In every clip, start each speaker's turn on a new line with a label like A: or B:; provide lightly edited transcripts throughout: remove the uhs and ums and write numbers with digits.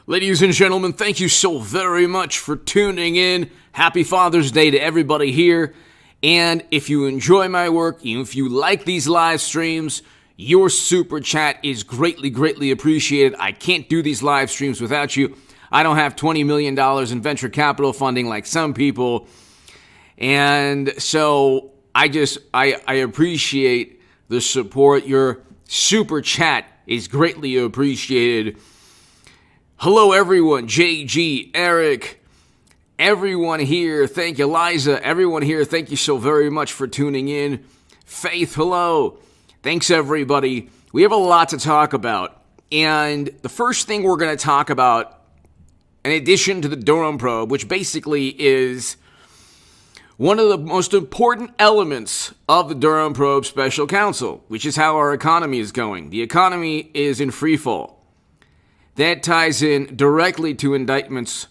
A: Ladies and gentlemen, thank you so very much for tuning in. Happy Father's Day to everybody here. And if you enjoy my work, if you like these live streams, your super chat is greatly, greatly appreciated. I can't do these live streams without you. I don't have $20 million in venture capital funding like some people. And so I appreciate the support. Your super chat is greatly appreciated. Hello, everyone. JG, Eric, everyone here. Thank you, Liza. Everyone here, thank you so very much for tuning in. Faith, hello. Thanks, everybody. We have a lot to talk about. And the first thing we're going to talk about, in addition to the Durham probe, which basically is one of the most important elements of the Durham probe special counsel, which is how our economy is going. The economy is in free fall. That ties in directly to indictments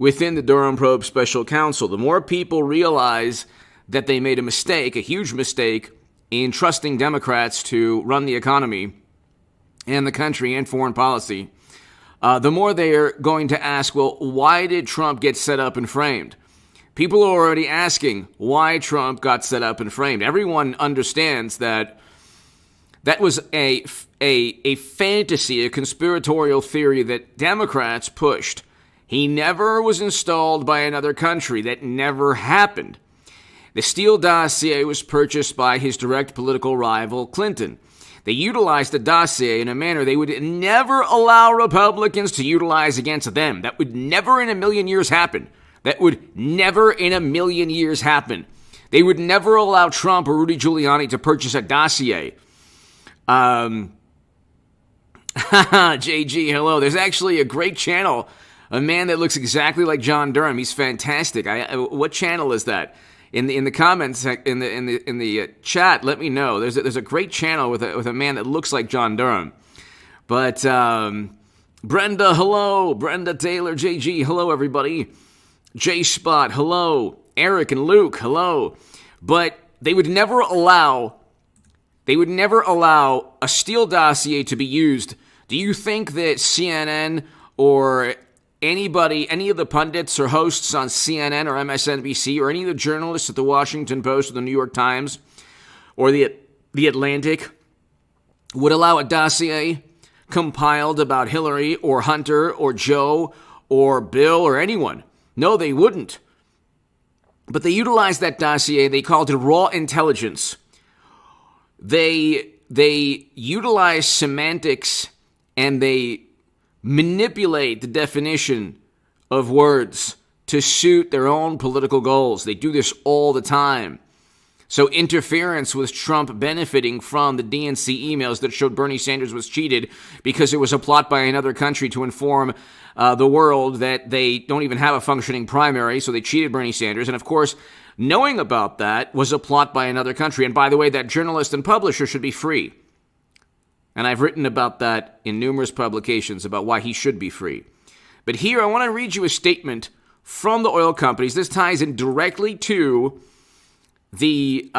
A: within the Durham probe special counsel. The more people realize that they made a mistake, a huge mistake, in trusting Democrats to run the economy and the country and foreign policy, the more they are going to ask, well, why did Trump get set up and framed? People are already asking why Trump got set up and framed. Everyone understands that that was a fantasy, a conspiratorial theory that Democrats pushed. He never was installed by another country. That never happened. The Steele dossier was purchased by his direct political rival, Clinton. They utilized the dossier in a manner they would never allow Republicans to utilize against them. That would never in a million years happen. That would never in a million years happen. They would never allow Trump or Rudy Giuliani to purchase a dossier. JG, hello. There's actually a great channel, a man that looks exactly like John Durham. He's fantastic. What channel is that? In the comments in the chat, let me know. There's a great channel with a man that looks like John Durham. But Brenda, hello. Brenda Taylor, JG, hello everybody. J Spot, hello. Eric and Luke, hello. But they would never allow a Steele dossier to be used. Do you think that CNN or anybody, any of the pundits or hosts on CNN or MSNBC or any of the journalists at the Washington Post or the New York Times or the Atlantic would allow a dossier compiled about Hillary or Hunter or Joe or Bill or anyone? No, they wouldn't. But they utilized that dossier. They called it raw intelligence. They utilize semantics and they manipulate the definition of words to suit their own political goals. They do this all the time. So interference with Trump benefiting from the DNC emails that showed Bernie Sanders was cheated because it was a plot by another country to inform the world that they don't even have a functioning primary, so they cheated Bernie Sanders. And of course, knowing about that was a plot by another country. And by the way, that journalist and publisher should be free. And I've written about that in numerous publications about why he should be free. But here I want to read you a statement from the oil companies. This ties in directly to the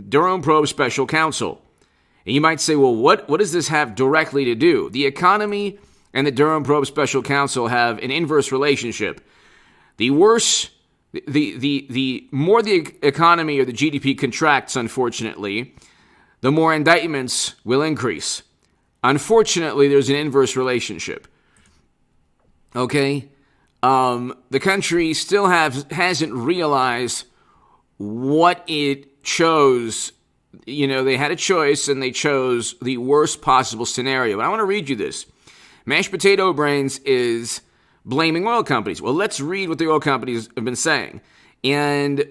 A: Durham probe special counsel. And you might say, well, what does this have directly to do? The economy and the Durham probe special counsel have an inverse relationship. The worse, the more the economy or the GDP contracts, unfortunately, the more indictments will increase. Unfortunately, there's an inverse relationship. Okay? The country still hasn't realized what it chose. You know, they had a choice and they chose the worst possible scenario. And I want to read you this. Mashed potato brains is blaming oil companies. Well, let's read what the oil companies have been saying. And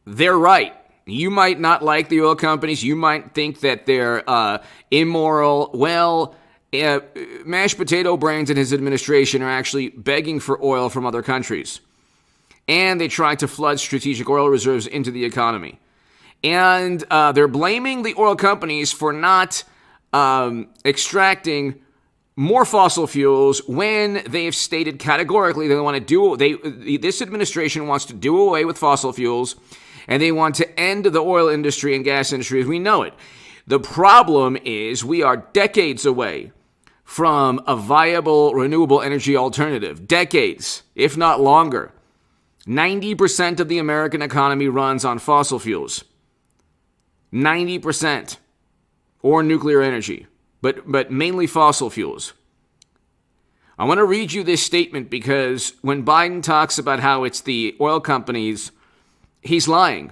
A: they're right. You might not like the oil companies. You might think that they're immoral. Well, Mashed Potato Brains and his administration are actually begging for oil from other countries. And they try to flood strategic oil reserves into the economy. And they're blaming the oil companies for not extracting more fossil fuels when they have stated categorically they want to this administration wants to do away with fossil fuels, and they want to end the oil industry and gas industry as we know it. The problem is we are decades away from a viable renewable energy alternative. Decades, if not longer. 90% of the American economy runs on fossil fuels. 90%. Or nuclear energy, but mainly fossil fuels. I want to read you this statement because when Biden talks about how it's the oil companies, he's lying.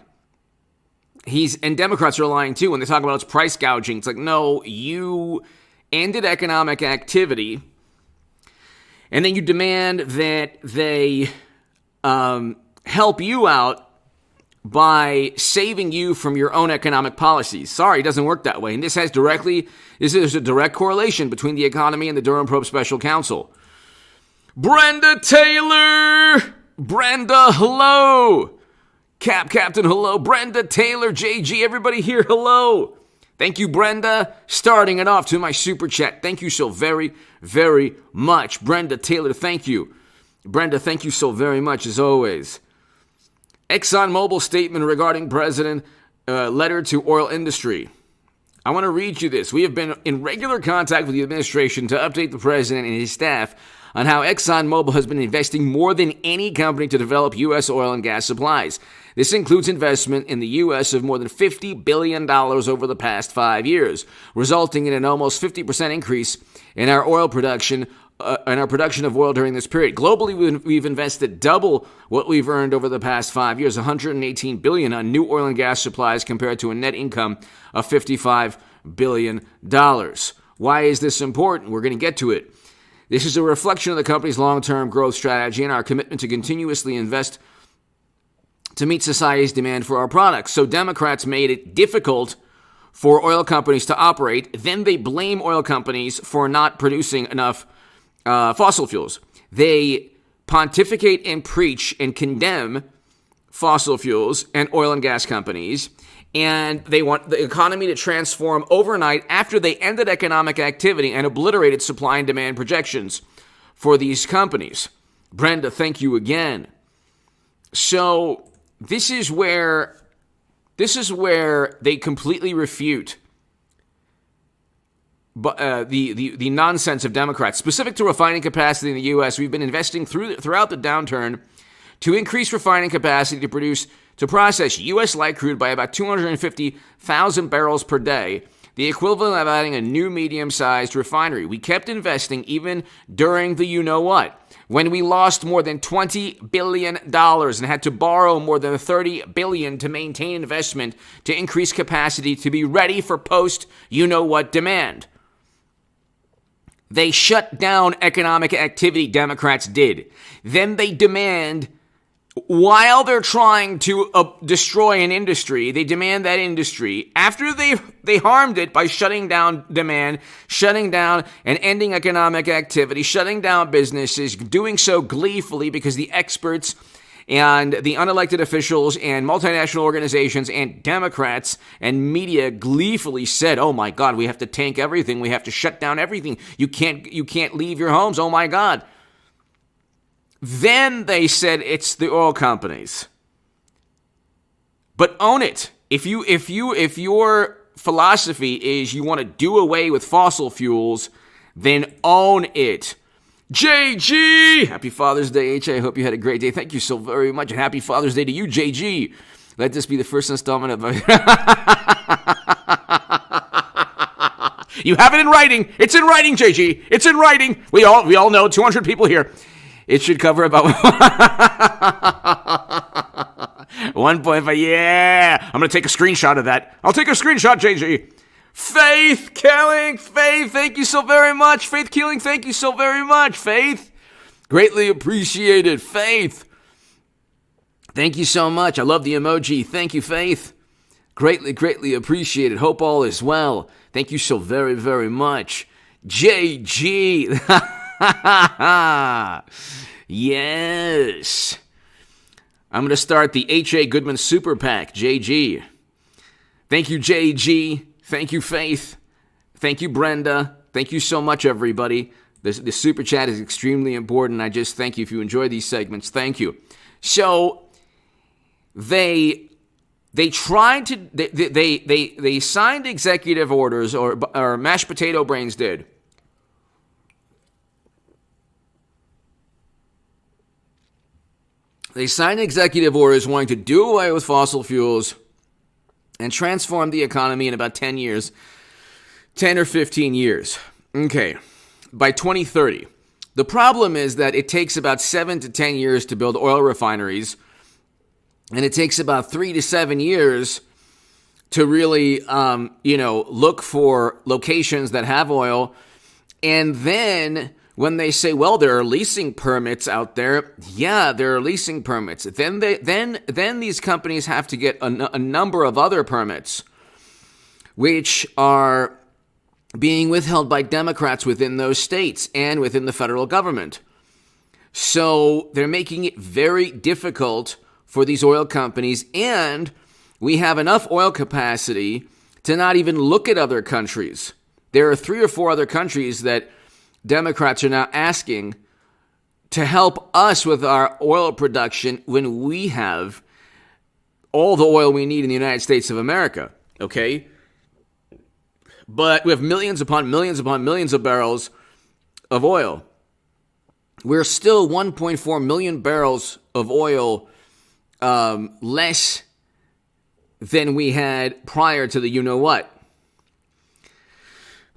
A: And Democrats are lying too when they talk about it's price gouging. It's like, no, you ended economic activity, and then you demand that they help you out by saving you from your own economic policies. Sorry, it doesn't work that way. And this is a direct correlation between the economy and the Durham Probe Special Counsel. Brenda Taylor! Brenda, hello! Captain, hello. Brenda Taylor, JG, everybody here, hello. Thank you, Brenda. Starting it off to my super chat. Thank you so very, very much. Brenda Taylor, thank you. Brenda, thank you so very much, as always. ExxonMobil statement regarding President letter to oil industry. I want to read you this. We have been in regular contact with the administration to update the president and his staff on how ExxonMobil has been investing more than any company to develop U.S. oil and gas supplies. This includes investment in the U.S. of more than $50 billion over the past 5 years, resulting in an almost 50% increase in our oil production of oil during this period. Globally, we've invested double what we've earned over the past 5 years, $118 billion on new oil and gas supplies compared to a net income of $55 billion. Why is this important? We're going to get to it. This is a reflection of the company's long-term growth strategy and our commitment to continuously invest to meet society's demand for our products. So Democrats made it difficult for oil companies to operate. Then they blame oil companies for not producing enough fossil fuels. They pontificate and preach and condemn fossil fuels and oil and gas companies, and they want the economy to transform overnight after they ended economic activity and obliterated supply and demand projections for these companies. Brenda, thank you again. So this is where they completely refute the nonsense of Democrats. Specific to refining capacity in the U.S., we've been investing throughout the downturn to increase refining capacity to process U.S. light crude by about 250,000 barrels per day, the equivalent of adding a new medium-sized refinery. We kept investing even during the you-know-what, when we lost more than $20 billion and had to borrow more than $30 billion to maintain investment to increase capacity to be ready for post-you-know-what demand. They shut down economic activity, Democrats did. Then they demand, while they're trying to destroy an industry, they demand that industry, after they harmed it by shutting down demand, shutting down and ending economic activity, shutting down businesses, doing so gleefully because the experts and the unelected officials and multinational organizations and Democrats and media gleefully said, oh my God, we have to tank everything. We have to shut down everything. You can't leave your homes. Oh my God. Then they said it's the oil companies. But own it. If your philosophy is you want to do away with fossil fuels, then own it. JG! Happy Father's Day, H. I hope you had a great day. Thank you so very much, and happy Father's Day to you, JG. Let this be the first installment of You have it in writing. It's in writing, JG. It's in writing. We all know 200 people here. It should cover about 1.5. Yeah. I'm going to take a screenshot of that. I'll take a screenshot, JG. Faith Killing, Faith, thank you so very much. Faith Killing, thank you so very much. Faith, greatly appreciated. Faith, thank you so much. I love the emoji. Thank you, Faith. Greatly appreciated. Hope all is well. Thank you so very, very much. JG. Yes. I'm going to start the H.A. Goodman Super PAC, JG. Thank you, JG. Thank you, Faith. Thank you, Brenda. Thank you so much, everybody. The super chat is extremely important. I just thank you if you enjoy these segments. Thank you. So they They tried to they signed executive orders, or mashed potato brains did. They signed executive orders wanting to do away with fossil fuels and transform the economy in about 10 years, 10 or 15 years. Okay, by 2030. The problem is that it takes about 7 to 10 years to build oil refineries, and it takes about 3 to 7 years to really, look for locations that have oil. And then when they say, well, there are leasing permits out there, yeah, there are leasing permits. Then these companies have to get a number of other permits, which are being withheld by Democrats within those states and within the federal government. So they're making it very difficult for these oil companies, and we have enough oil capacity to not even look at other countries. There are 3 or 4 other countries that Democrats are now asking to help us with our oil production when we have all the oil we need in the United States of America, okay? But we have millions upon millions upon millions of barrels of oil. We're still 1.4 million barrels of oil less than we had prior to the you-know-what.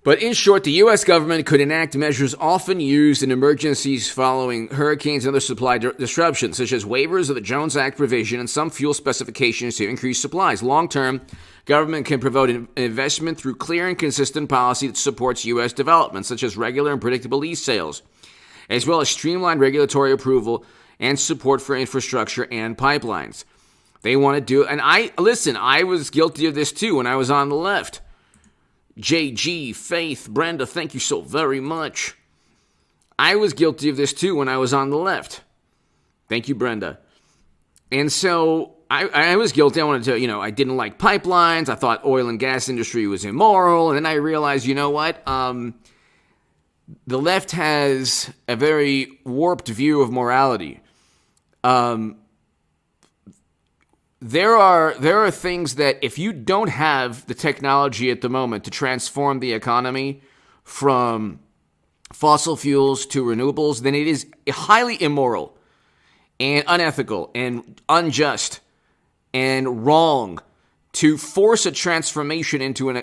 A: But in short, the U.S. government could enact measures often used in emergencies following hurricanes and other supply disruptions, such as waivers of the Jones Act provision and some fuel specifications to increase supplies. Long-term, government can promote investment through clear and consistent policy that supports U.S. development, such as regular and predictable lease sales, as well as streamlined regulatory approval and support for infrastructure and pipelines. They want to do, and I was guilty of this too when I was on the left. JG, Faith, Brenda, thank you so very much. I was guilty of this too when I was on the left. Thank you, Brenda. And so I was guilty. I wanted to, I didn't like pipelines. I thought oil and gas industry was immoral. And then I realized, you know what? The left has a very warped view of morality. There are things that if you don't have the technology at the moment to transform the economy from fossil fuels to renewables, then it is highly immoral and unethical and unjust and wrong to force a transformation into in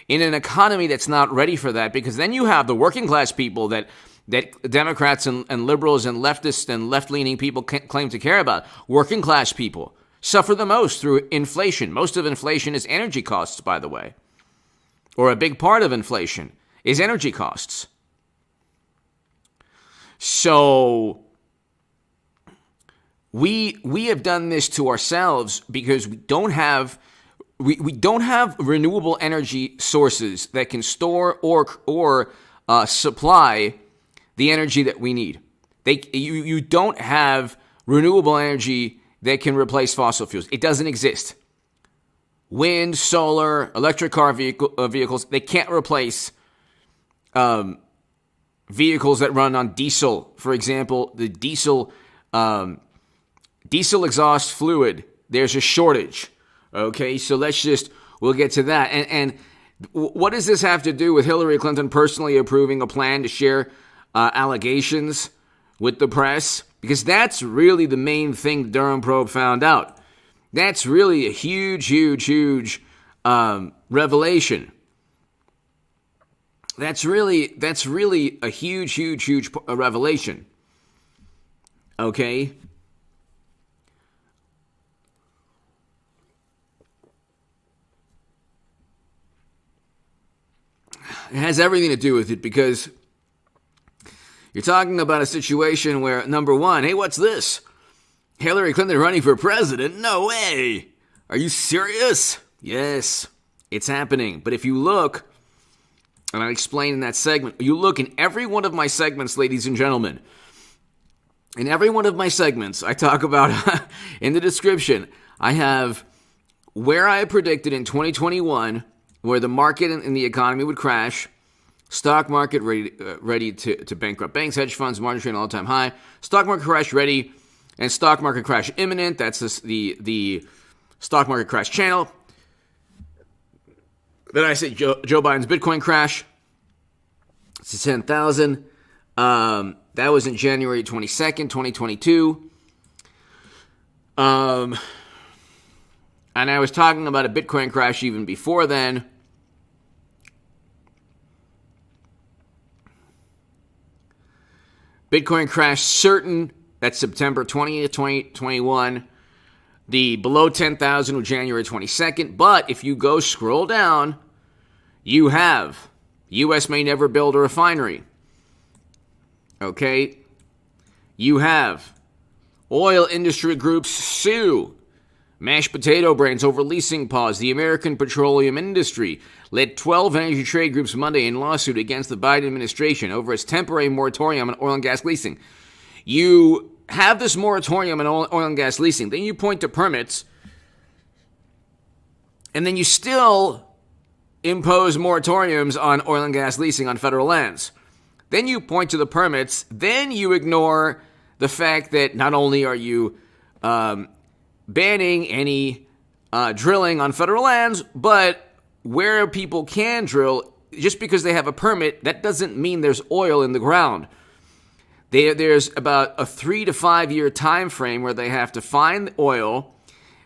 A: an economy that's not ready for that, because then you have the working class people that Democrats and liberals and leftists and left-leaning people claim to care about. Working class people suffer the most through inflation. Most of inflation is energy costs, by the way. Or a big part of inflation is energy costs. So we have done this to ourselves because we don't have renewable energy sources that can store or supply the energy that we need. You don't have renewable energy that can replace fossil fuels. It doesn't exist. Wind, solar, electric car vehicles, they can't replace vehicles that run on diesel. For example, the diesel exhaust fluid, there's a shortage. Okay, so we'll get to that. And what does this have to do with Hillary Clinton personally approving a plan to share allegations with the press? Because that's really the main thing the Durham probe found out. That's really a huge revelation. That's really a huge revelation. Okay? It has everything to do with it, because you're talking about a situation where, number one, hey, what's this? Hillary Clinton running for president? No way! Are you serious? Yes, it's happening. But if you look, and I explained in that segment, you look in every one of my segments, ladies and gentlemen, in every one of my segments, I talk about, in the description, I have where I predicted in 2021, where the market and the economy would crash. Stock market ready to bankrupt banks, hedge funds, margin trade all-time high. Stock market crash ready, and stock market crash imminent. That's the stock market crash channel. Then I said Joe Biden's Bitcoin crash. It's 10,000. That was in January 22nd, 2022. And I was talking about a Bitcoin crash even before then. Bitcoin crash certain. That's September 20th, 2021. The below 10,000 was January 22nd. But if you go scroll down, you have U.S. may never build a refinery. Okay? You have oil industry groups sue mashed potato brands over leasing pause. The American petroleum industry led 12 energy trade groups Monday in lawsuit against the Biden administration over its temporary moratorium on oil and gas leasing. You have this moratorium on oil and gas leasing. Then you point to permits. And then you still impose moratoriums on oil and gas leasing on federal lands. Then you point to the permits. Then you ignore the fact that not only are you banning any drilling on federal lands, but where people can drill, just because they have a permit, that doesn't mean there's oil in the ground. There's about a 3 to 5 year time frame where they have to find oil,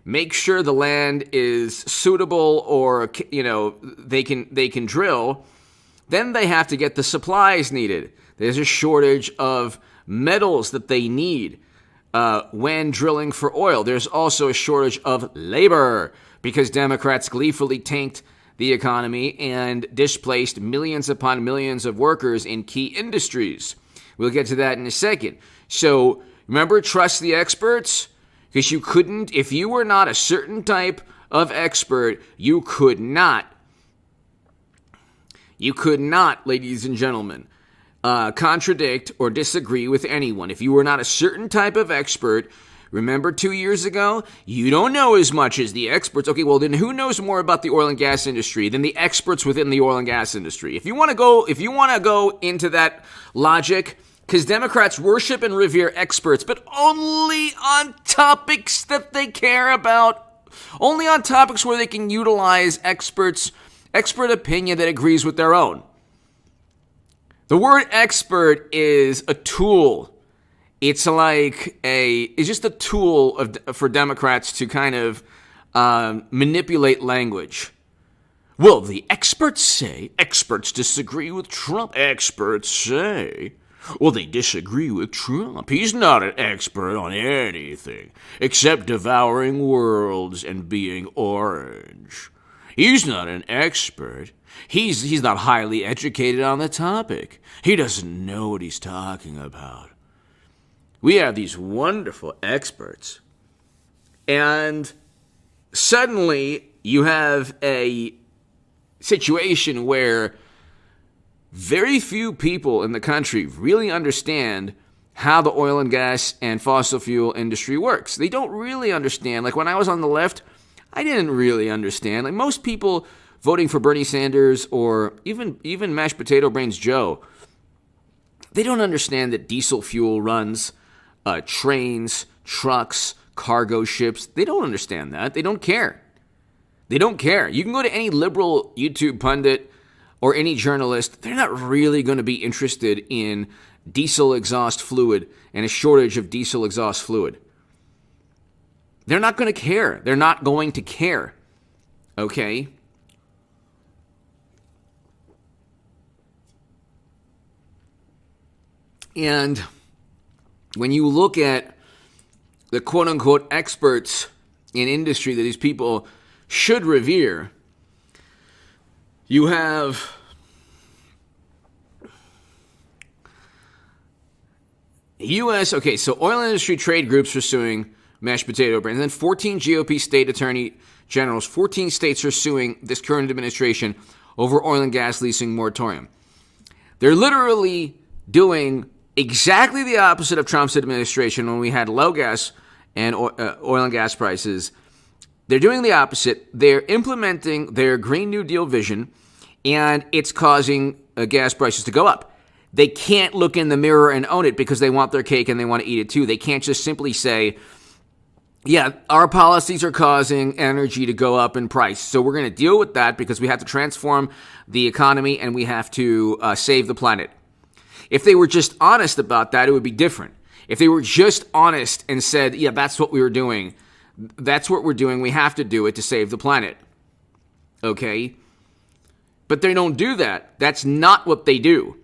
A: make sure the land is suitable, or they can drill. Then they have to get the supplies needed. There's a shortage of metals that they need when drilling for oil. There's also a shortage of labor because Democrats gleefully tanked the economy and displaced millions upon millions of workers in key industries. We'll get to that in a second. So remember, trust the experts, because you couldn't, if you were not a certain type of expert, you could not, ladies and gentlemen, contradict or disagree with anyone. If you were not a certain type of expert, remember 2 years ago, you don't know as much as the experts. Okay, well then who knows more about the oil and gas industry than the experts within the oil and gas industry? If you want to go into that logic, because Democrats worship and revere experts, but only on topics that they care about, only on topics where they can utilize expert opinion that agrees with their own. The word expert is a tool. It's just a tool for Democrats to kind of manipulate language. Well, the experts say, experts disagree with Trump. Experts say, well, they disagree with Trump. He's not an expert on anything except devouring worlds and being orange. He's not an expert. He's not highly educated on the topic. He doesn't know what he's talking about. We have these wonderful experts, and suddenly you have a situation where very few people in the country really understand how the oil and gas and fossil fuel industry works. They don't really understand. Like when I was on the left, I didn't really understand. Like most people voting for Bernie Sanders or even mashed potato brains Joe, they don't understand that diesel fuel runs trains, trucks, cargo ships. They don't understand that. They don't care. They don't care. You can go to any liberal YouTube pundit or any journalist. They're not really going to be interested in diesel exhaust fluid and a shortage of diesel exhaust fluid. They're not going to care. They're not going to care. Okay? And when you look at the quote-unquote experts in industry that these people should revere, you have U.S. Okay, so oil industry trade groups are suing mashed potato brands. And then 14 GOP state attorney generals, 14 states are suing this current administration over oil and gas leasing moratorium. They're literally doing exactly the opposite of Trump's administration when we had low gas and oil and gas prices. They're doing the opposite. They're implementing their Green New Deal vision, and it's causing gas prices to go up. They can't look in the mirror and own it because they want their cake and they want to eat it too. They can't just simply say, yeah, our policies are causing energy to go up in price. So we're going to deal with that because we have to transform the economy and we have to save the planet. If they were just honest about that, it would be different. If they were just honest and said, yeah, that's what we were doing. That's what we're doing. We have to do it to save the planet. Okay? But they don't do that. That's not what they do.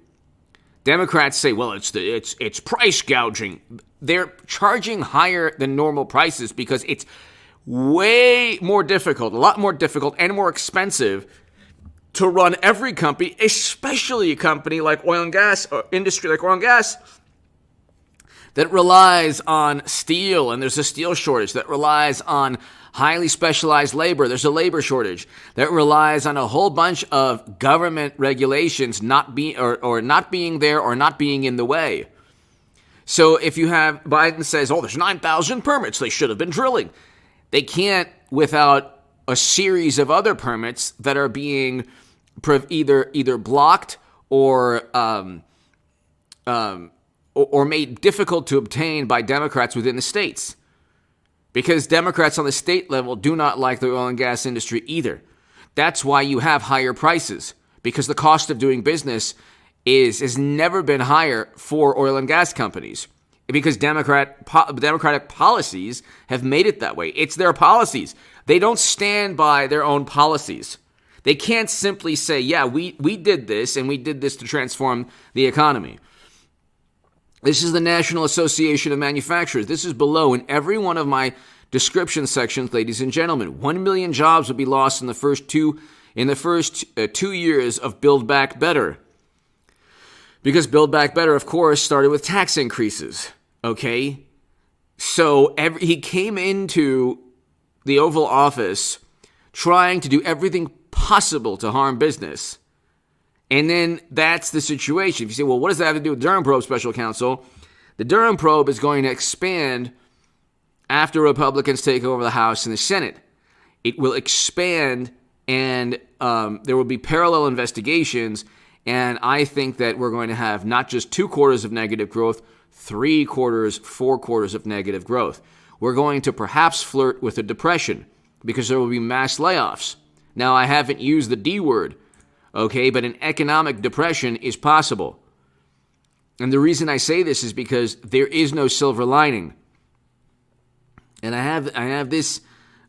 A: Democrats say, well, it's price gouging. They're charging higher than normal prices because it's way more difficult, a lot more difficult and more expensive to run every company, especially a company like oil and gas, or industry like oil and gas, that relies on steel, and there's a steel shortage, that relies on highly specialized labor, there's a labor shortage, that relies on a whole bunch of government regulations not being there or not being in the way. So if you have, Biden says, oh, there's 9,000 permits, they should have been drilling. They can't without a series of other permits that are being either blocked or made difficult to obtain by Democrats within the states. Because Democrats on the state level do not like the oil and gas industry either. That's why you have higher prices, because the cost of doing business has never been higher for oil and gas companies, because Democratic policies have made it that way. It's their policies. They don't stand by their own policies. They can't simply say, yeah, we did this, and we did this to transform the economy. This is the National Association of Manufacturers. This is below in every one of my description sections, ladies and gentlemen. 1 million jobs would be lost in the first 2 years of Build Back Better. Because Build Back Better, of course, started with tax increases. Okay? So he came into the Oval Office trying to do everything possible to harm business. And then that's the situation. If you say, well, what does that have to do with Durham Probe Special Counsel? The Durham Probe is going to expand after Republicans take over the House and the Senate. It will expand, and there will be parallel investigations. And I think that we're going to have not just 2 quarters of negative growth, 3 quarters, 4 quarters of negative growth. We're going to perhaps flirt with a depression because there will be mass layoffs. Now, I haven't used the D word. Okay, but an economic depression is possible. And the reason I say this is because there is no silver lining. And I have this,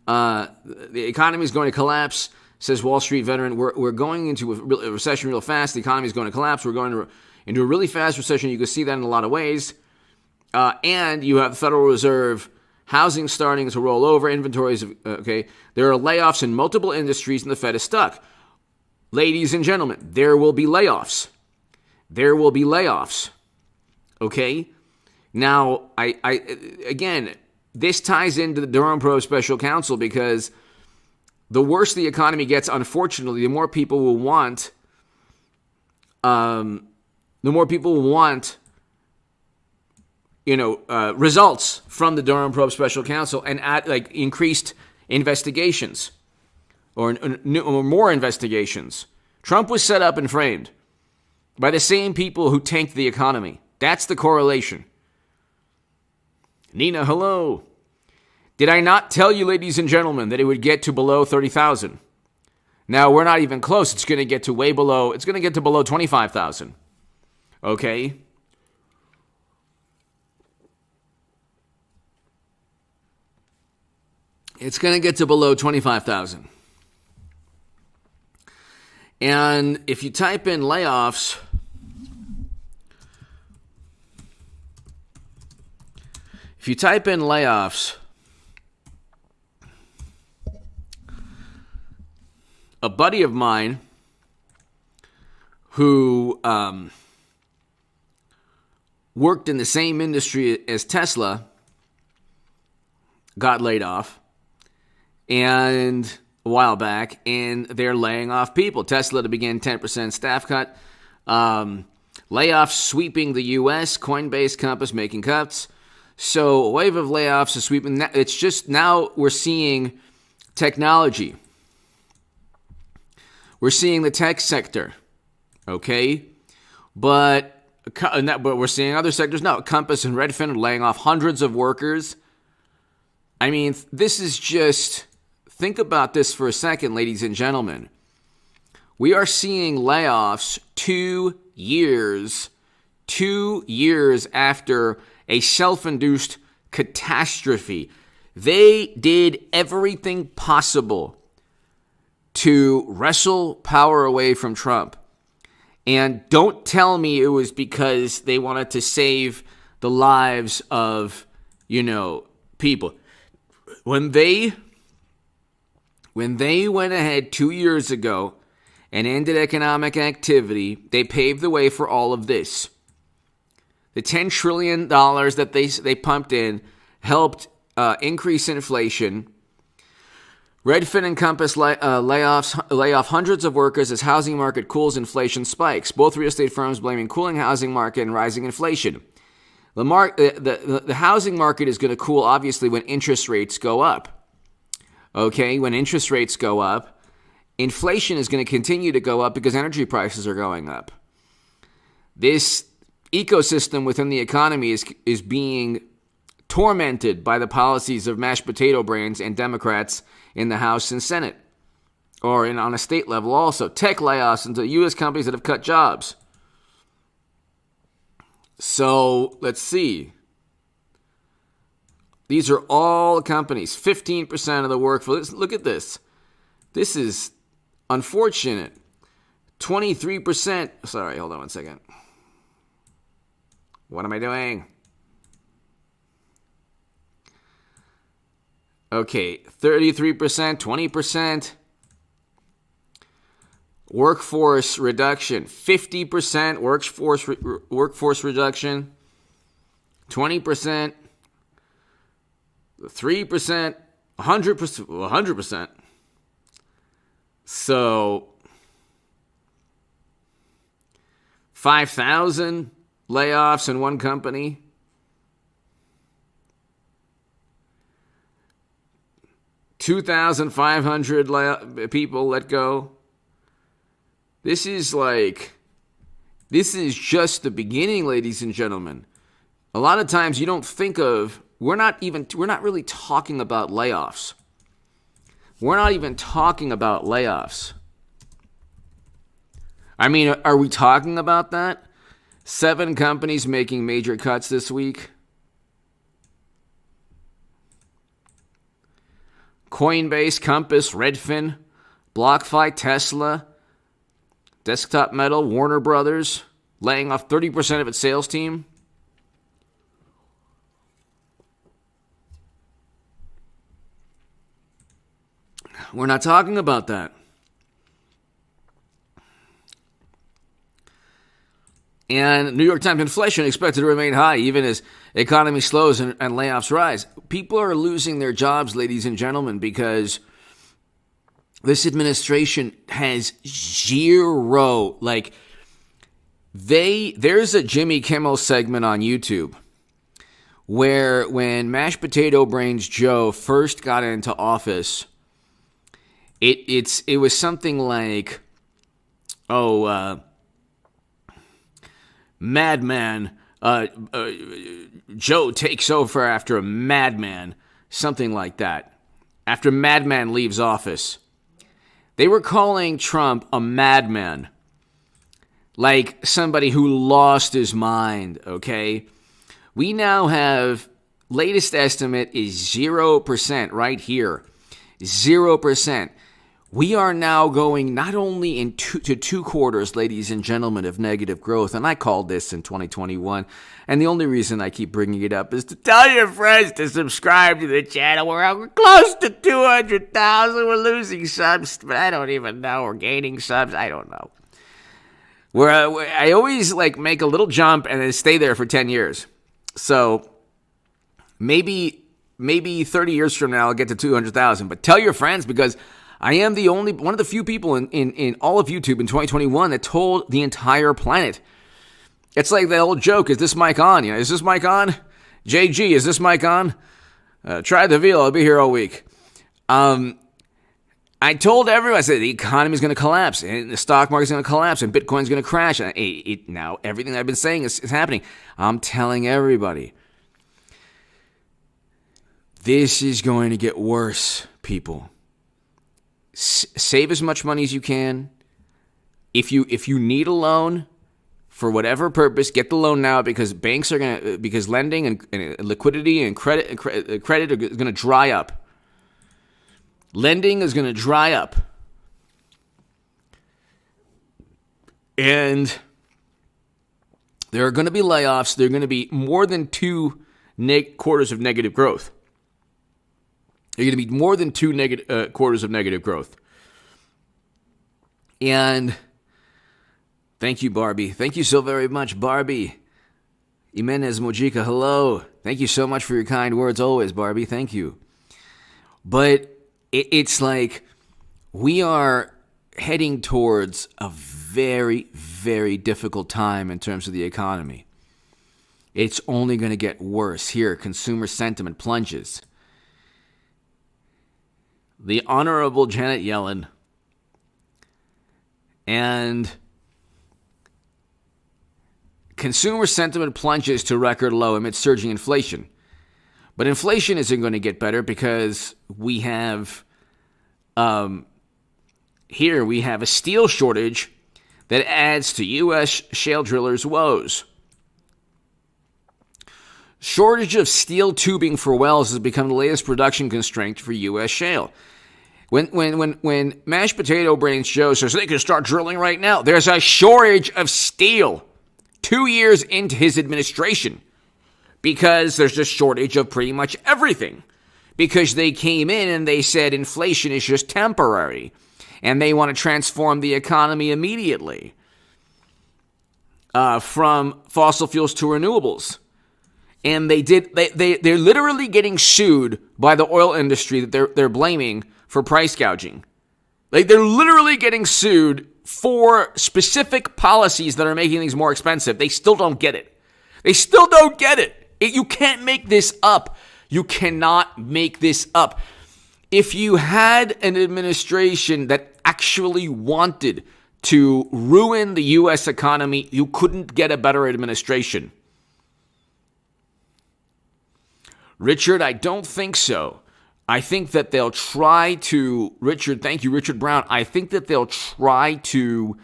A: the economy is going to collapse, says Wall Street veteran. We're going into a recession real fast. The economy is going to collapse. We're going into a really fast recession. You can see that in a lot of ways. And you have the Federal Reserve, housing starting to roll over, inventories, okay. There are layoffs in multiple industries and the Fed is stuck. Ladies and gentlemen, there will be layoffs. There will be layoffs. Okay? Now, again, this ties into the Durham Probe Special Counsel because the worse the economy gets, unfortunately, the more people will want results from the Durham Probe Special Counsel and increased investigations. Or more investigations. Trump was set up and framed by the same people who tanked the economy. That's the correlation. Nina, hello. Did I not tell you, ladies and gentlemen, that it would get to below 30,000? Now, we're not even close. It's going to get to below 25,000. Okay? It's going to get to below 25,000. And if you type in layoffs, a buddy of mine who worked in the same industry as Tesla got laid off, and a while back, and they're laying off people. Tesla to begin 10% staff cut. Layoffs sweeping the U.S. Coinbase, Compass making cuts. So a wave of layoffs is sweeping. It's just now we're seeing technology. We're seeing the tech sector, okay? But we're seeing other sectors. No, Compass and Redfin are laying off hundreds of workers. I mean, this is just, think about this for a second, ladies and gentlemen. We are seeing layoffs 2 years after a self-induced catastrophe. They did everything possible to wrestle power away from Trump. And don't tell me it was because they wanted to save the lives of, people. When they went ahead 2 years ago and ended economic activity, they paved the way for all of this. The $10 trillion that they pumped in helped increase inflation. Redfin and Compass lay off hundreds of workers as housing market cools, inflation spikes. Both real estate firms blaming cooling housing market and rising inflation. The housing market is going to cool, obviously, when interest rates go up. Okay, when interest rates go up, inflation is going to continue to go up because energy prices are going up. This ecosystem within the economy is being tormented by the policies of mashed potato brains and Democrats in the House and Senate, or on a state level also. Tech layoffs into U.S. companies that have cut jobs. So, let's see. These are all companies. 15% of the workforce. Look at this. This is unfortunate. 23%. Sorry, hold on one second. What am I doing? Okay, 33%, 20%. Workforce reduction, 50% workforce reduction, 20%, 3%, 100%. So 5,000 layoffs in one company. 2,500 people let go. This is just the beginning, ladies and gentlemen. A lot of times you don't think of, we're not really talking about layoffs. We're not even talking about layoffs. I mean, are we talking about that? 7 companies making major cuts this week. Coinbase, Compass, Redfin, BlockFi, Tesla, Desktop Metal, Warner Brothers, laying off 30% of its sales team. We're not talking about that. And New York Times inflation expected to remain high even as economy slows and layoffs rise. People are losing their jobs, ladies and gentlemen, because this administration has zero, there's a Jimmy Kimmel segment on YouTube where when Mashed Potato Brains Joe first got into office, it was something like, Madman, Joe takes over after a madman, something like that. After Madman leaves office. They were calling Trump a madman, like somebody who lost his mind, okay? We now have, latest estimate is 0% right here, 0%. We are now going not only to 2 quarters, ladies and gentlemen, of negative growth, and I called this in 2021, and the only reason I keep bringing it up is to tell your friends to subscribe to the channel. We're close to 200,000. We're losing subs, but I don't even know. We're gaining subs. I don't know. I always make a little jump and then stay there for 10 years. So maybe 30 years from now I'll get to 200,000. But tell your friends, because I am one of the few people in all of YouTube in 2021 that told the entire planet. It's like that old joke, is this mic on? Is this mic on? JG, is this mic on? Try the veal, I'll be here all week. I told everyone, I said the economy is going to collapse, and the stock market is going to collapse, and Bitcoin's going to crash. And now everything that I've been saying is happening. I'm telling everybody. This is going to get worse, people. Save as much money as you can. If you need a loan for whatever purpose, get the loan now, because banks are because lending and liquidity and credit are going to dry up. Lending is going to dry up. And there are going to be layoffs. There are going to be more than 2 quarters of negative growth. There are going to be more than 2 quarters of negative growth. And thank you, Barbie. Thank you so very much, Barbie. Jimenez Mojica, hello. Thank you so much for your kind words always, Barbie. Thank you. But it's like we are heading towards a very, very difficult time in terms of the economy. It's only going to get worse. Here, consumer sentiment plunges. The Honorable Janet Yellen and consumer sentiment plunges to record low amid surging inflation. But inflation isn't going to get better because we have here we have a steel shortage that adds to U.S. shale drillers' woes. Shortage of steel tubing for wells has become the latest production constraint for U.S. shale. When Mashed Potato Brains Joe says they can start drilling right now, there's a shortage of steel 2 years into his administration because there's a shortage of pretty much everything. Because they came in and they said inflation is just temporary and they want to transform the economy immediately from fossil fuels to renewables. And they're literally getting sued by the oil industry that they're blaming for price gouging. Like, they're literally getting sued for specific policies that are making things more expensive. They still don't get it. They still don't get it. You can't make this up. You cannot make this up. If you had an administration that actually wanted to ruin the U.S. economy, you couldn't get a better administration. Richard, I don't think so. I think that they'll try to, Richard, thank you, Richard Brown. I think that they'll try to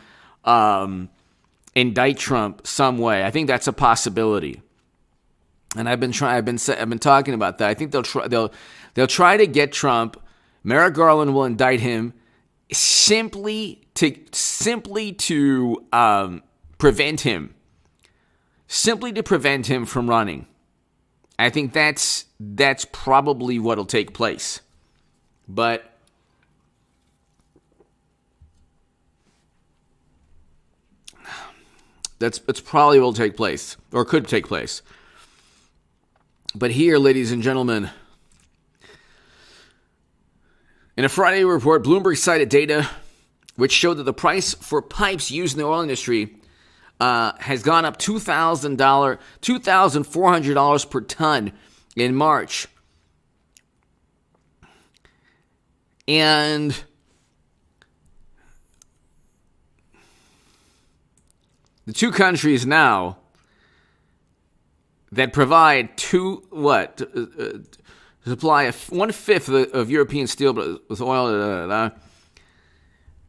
A: indict Trump some way. I think that's a possibility. And I've been talking about that. I think they'll try to get Trump. Merrick Garland will indict him simply to prevent him from running. I think that's probably what'll take place. But that's probably what'll take place, or could take place. But here, ladies and gentlemen, in a Friday report, Bloomberg cited data which showed that the price for pipes used in the oil industry has gone up $2,400 per ton in March. And the two countries now that provide supply 1/5 of European steel with oil.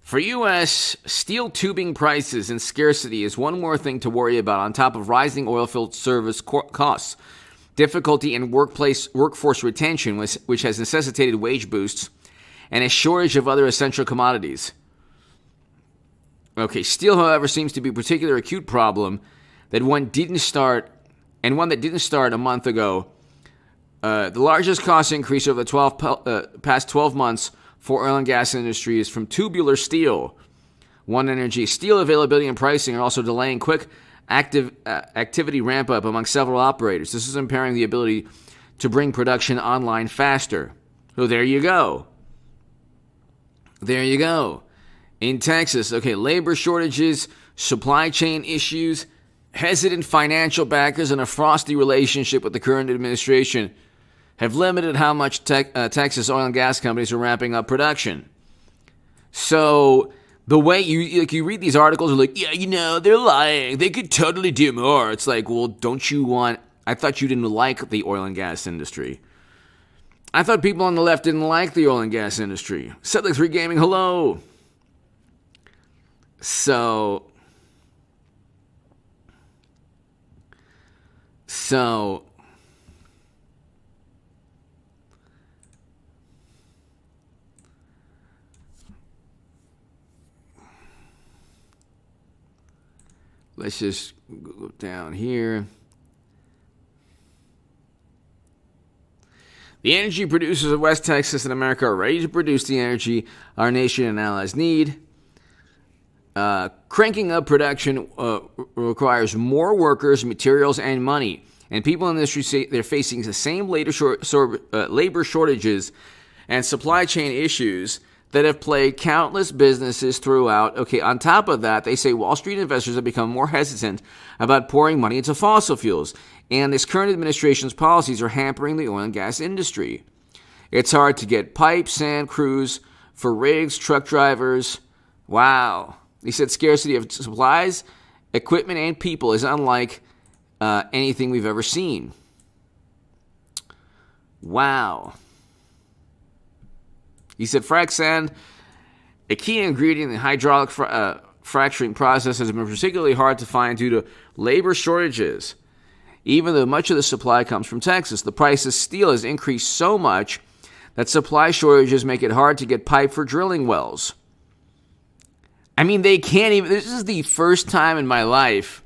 A: For U.S., steel tubing prices and scarcity is one more thing to worry about on top of rising oilfield service costs, difficulty in workforce retention, which has necessitated wage boosts, and a shortage of other essential commodities. Okay, steel, however, seems to be a particularly acute problem one that didn't start a month ago. The largest cost increase over the past 12 months for oil and gas industry is from tubular steel. One Energy. Steel availability and pricing are also delaying quick activity ramp up among several operators. This is impairing the ability to bring production online faster. So there you go. There you go. In Texas, okay, labor shortages, supply chain issues, hesitant financial backers, and a frosty relationship with the current administration have limited how much Texas oil and gas companies are ramping up production. So the way you read these articles, are like, yeah, they're lying. They could totally do more. It's like, well, I thought you didn't like the oil and gas industry. I thought people on the left didn't like the oil and gas industry. Setlick 3 Gaming, hello. So, let's just go down here. The energy producers of West Texas and America are ready to produce the energy our nation and allies need. Cranking up production requires more workers, materials, and money. And people in the industry say they're facing the same labor shortages and supply chain issues that have plagued countless businesses throughout. Okay, on top of that, they say Wall Street investors have become more hesitant about pouring money into fossil fuels. And this current administration's policies are hampering the oil and gas industry. It's hard to get pipe, sand crews for rigs, truck drivers. Wow. He said scarcity of supplies, equipment, and people is unlike anything we've ever seen. Wow. He said frac sand, a key ingredient in the hydraulic fracturing process, has been particularly hard to find due to labor shortages. Even though much of the supply comes from Texas, the price of steel has increased so much that supply shortages make it hard to get pipe for drilling wells. I mean, they can't even. This is the first time in my life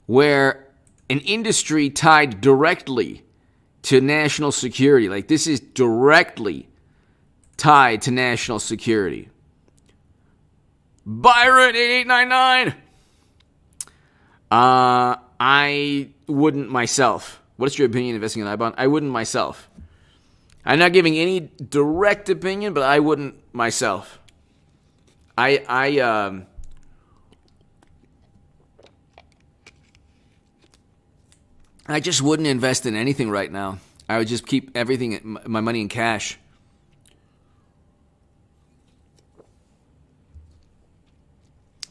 A: where an industry tied directly to national security, like this is directly tied to national security. Byron 8899. I wouldn't myself. What's your opinion investing in iBond? I wouldn't myself. I'm not giving any direct opinion, but I wouldn't myself. I just wouldn't invest in anything right now. I would just keep everything, my money in cash.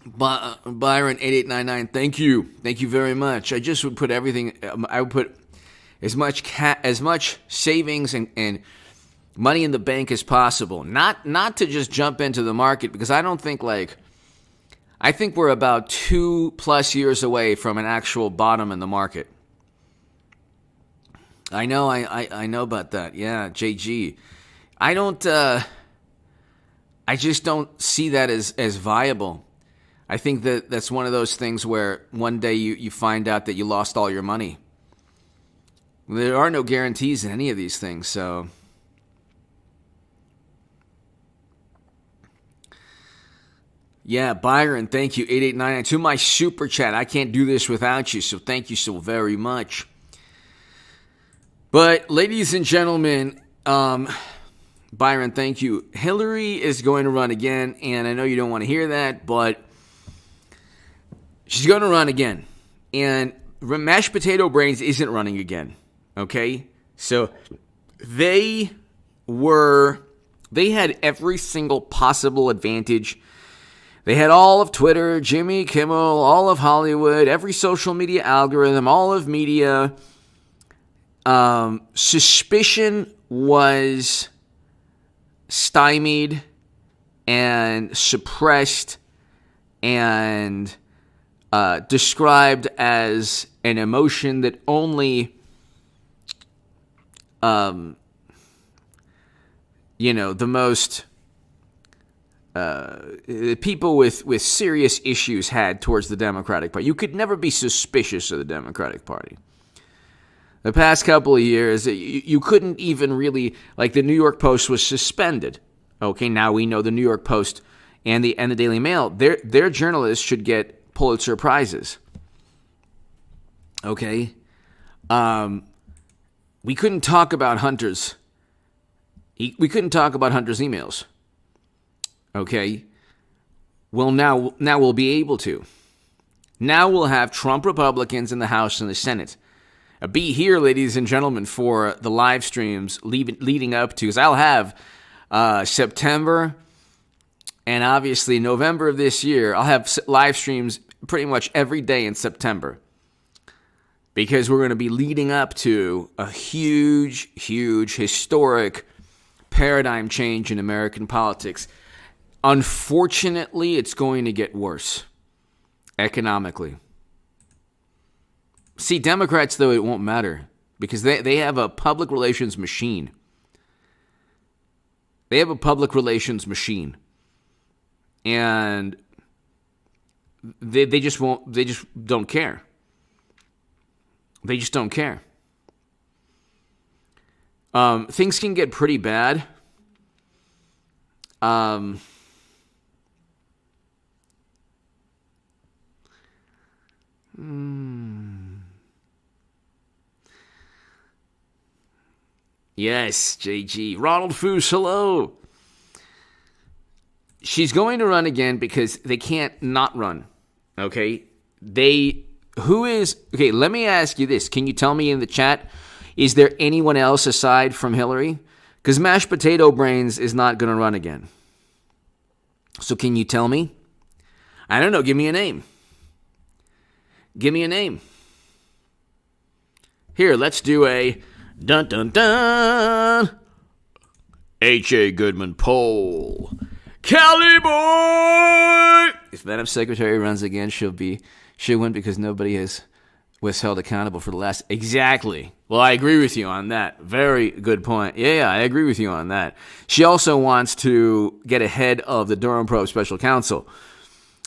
A: Byron 8899, thank you very much. I just would put everything. I would put as much savings and money in the bank as possible. Not to just jump into the market, because I don't think I think we're about 2+ years away from an actual bottom in the market. I know about that. Yeah, JG. I just don't see that as viable. I think that's one of those things where one day you find out that you lost all your money. There are no guarantees in any of these things, so. Yeah, Byron, thank you, 8899. To my super chat, I can't do this without you, so thank you so very much. But, ladies and gentlemen, Byron, thank you. Hillary is going to run again, and I know you don't want to hear that, but she's going to run again. And Mashed Potato Brains isn't running again, okay? So they had every single possible advantage. They had all of Twitter, Jimmy Kimmel, all of Hollywood, every social media algorithm, all of media. Suspicion was stymied and suppressed and described as an emotion that only, the most people with serious issues had towards the Democratic Party. You could never be suspicious of the Democratic Party. The past couple of years, you couldn't even really, the New York Post was suspended. Okay, now we know the New York Post and the Daily Mail, their journalists should get Pulitzer Prizes. Okay? We couldn't talk about Hunter's. We couldn't talk about Hunter's emails. Okay? Well, now we'll be able to. Now we'll have Trump Republicans in the House and the Senate. Be here, ladies and gentlemen, for the live streams leading up to, because I'll have September and obviously November of this year. I'll have live streams pretty much every day in September. because we're going to be leading up to a huge, huge, historic paradigm change in American politics. Unfortunately, it's going to get worse economically. See, Democrats, though, it won't matter because they have a public relations machine. They have a public relations machine. And they just won't, they just don't care. They just don't care. Things can get pretty bad. Yes, JG. Ronald Foos, hello. She's going to run again because they can't not run. Okay? Okay, let me ask you this. Can you tell me in the chat, is there anyone else aside from Hillary? Because Mashed Potato Brains is not going to run again. So can you tell me? I don't know. Give me a name. Give me a name. Here, let's do a dun dun dun. H.A. Goodman poll. Cali boy! If Madam Secretary runs again, she'll win because nobody was held accountable for the last. Exactly. Well, I agree with you on that. Very good point. Yeah, I agree with you on that. She also wants to get ahead of the Durham probe special counsel.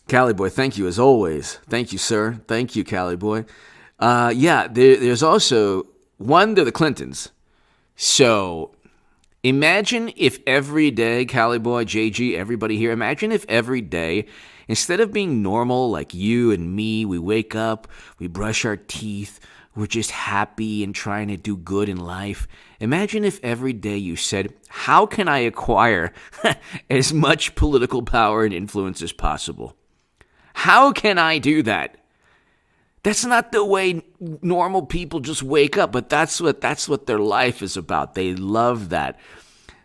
A: Cali boy, thank you as always. Thank you, sir. Thank you, Cali boy. There's also one to the Clintons. So imagine if every day, Cali boy, JG, everybody here, imagine if every day, instead of being normal like you and me, we wake up, we brush our teeth, we're just happy and trying to do good in life. Imagine if every day you said, how can I acquire as much political power and influence as possible? How can I do that? That's not the way normal people just wake up, but that's what their life is about. They love that.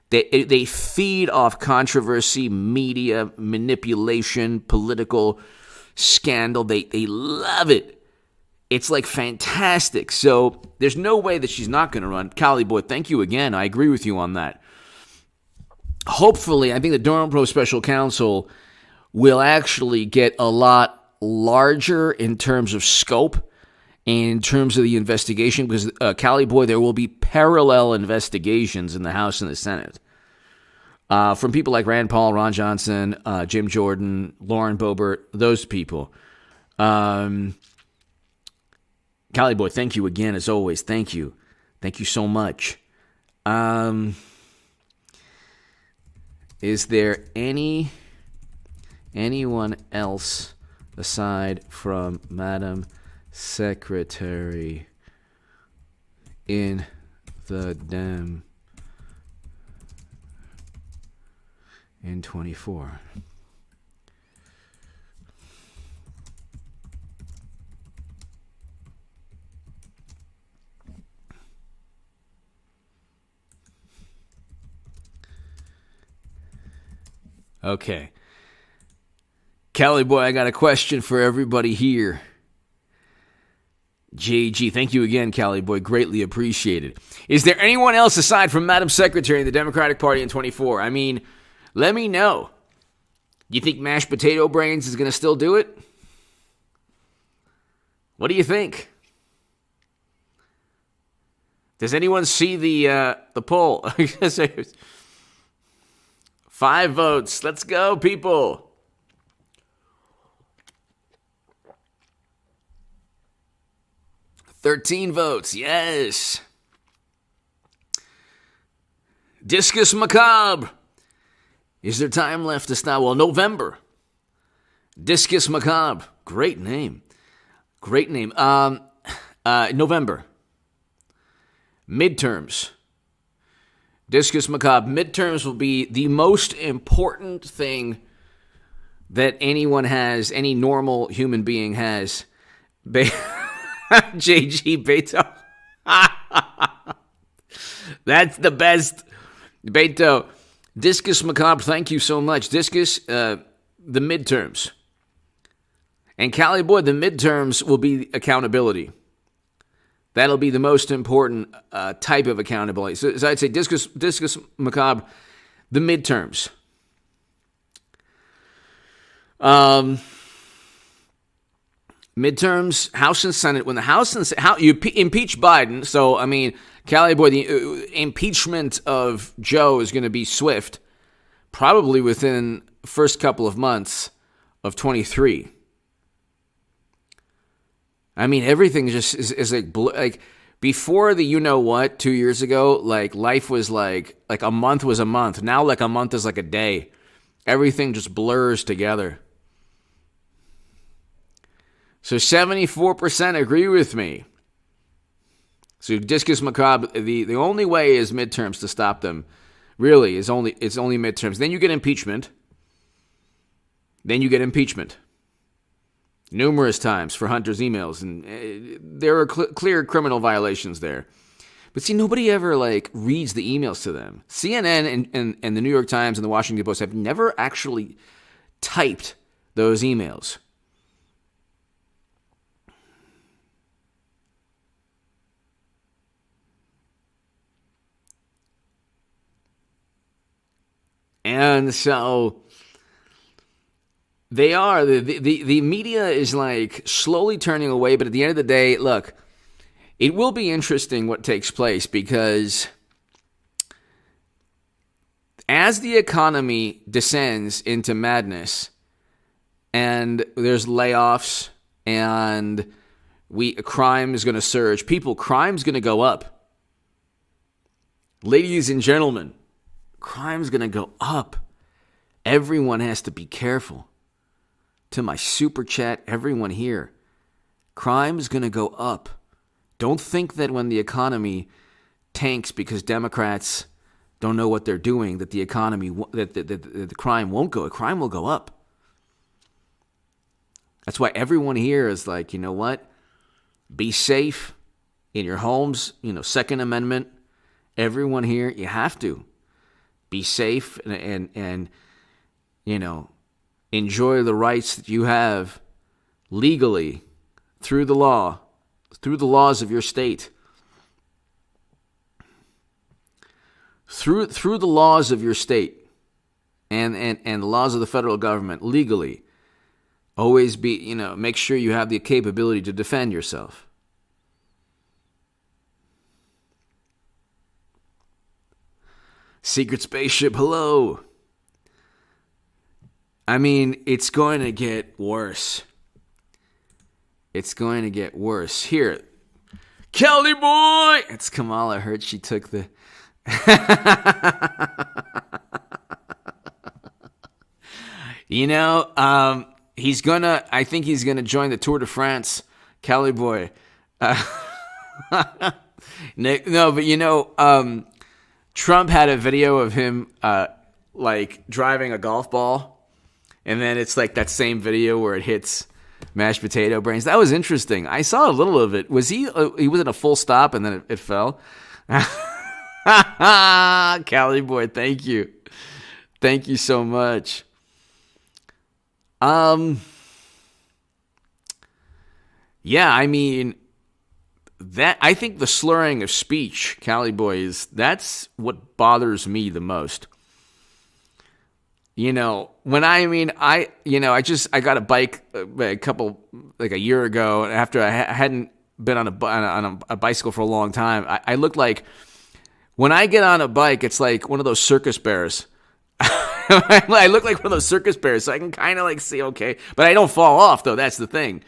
A: They feed off controversy, media, manipulation, political scandal. They love it. It's like fantastic. So there's no way that she's not going to run. Cali boy, thank you again. I agree with you on that. Hopefully, I think the Durham Pro Special Counsel will actually get a lot larger in terms of scope and in terms of the investigation because, Cali boy, there will be parallel investigations in the House and the Senate from people like Rand Paul, Ron Johnson, Jim Jordan, Lauren Boebert, those people. Cali boy, thank you again as always. Thank you. Thank you so much. Is there anyone else aside from Madam Secretary in the Dem in 24? Okay. Cali boy, I got a question for everybody here. JG, thank you again, Cali boy. Greatly appreciated. Is there anyone else aside from Madam Secretary in the Democratic Party in 24? I mean, let me know. You think Mashed Potato Brains is going to still do it? What do you think? Does anyone see the poll? 5 votes. Let's go, people. $13 votes, yes. Discus Macabre. Is there time left to stop? Well, November. Discus Macabre. Great name. Great name. November. Midterms. Discus Macabre. Midterms will be the most important thing that anyone has, any normal human being has. JG Beto. That's the best. Beto. Discus Macabre, thank you so much. Discus, the midterms. And Cali boy, the midterms will be accountability. That'll be the most important type of accountability. So I'd say discus macabre, the midterms. Midterms, House and Senate. When the House and you impeach Biden, so I mean, Cali boy, the impeachment of Joe is going to be swift, probably within the first couple of months of 23. I mean, everything just is like before the 2 years ago, like life was like a month was a month. Now like a month is like a day. Everything just blurs together. So 74% agree with me. So discus macabre, the only way is midterms to stop them. Really, it's only midterms. Then you get impeachment. Numerous times for Hunter's emails, and there are clear criminal violations there. But see, nobody ever reads the emails to them. CNN and the New York Times and the Washington Post have never actually typed those emails. And so they are. The media is slowly turning away, but at the end of the day, look, it will be interesting what takes place because as the economy descends into madness and there's layoffs and crime is going to surge, crime's going to go up. Ladies and gentlemen, crime's going to go up. Everyone has to be careful. To my super chat, everyone here, crime's going to go up. Don't think that when the economy tanks because Democrats don't know what they're doing, that the crime won't go. Crime will go up. That's why everyone here is like, you know what? Be safe in your homes. Second Amendment. Everyone here, you have to be safe and enjoy the rights that you have legally through the laws of your state. Through the laws of your state and the laws of the federal government legally. Always make sure you have the capability to defend yourself. Secret spaceship, hello. I mean, it's going to get worse. It's going to get worse. Here, Kelly boy! It's Kamala. I heard she took the... I think he's gonna join the Tour de France, Kelly boy. No, but Trump had a video of him driving a golf ball, and then it's like that same video where it hits mashed potato brains. That was interesting. I saw a little of it. Was he was at a full stop and then it fell? Cali boy, thank you. Thank you so much. Yeah, I mean, I think the slurring of speech, Cali boy, that's what bothers me the most. I got a bike a year ago, and after I hadn't been on a bicycle for a long time, I looked like, when I get on a bike, it's like one of those circus bears. I look like one of those circus bears, so I can kind of see, okay, but I don't fall off though. That's the thing.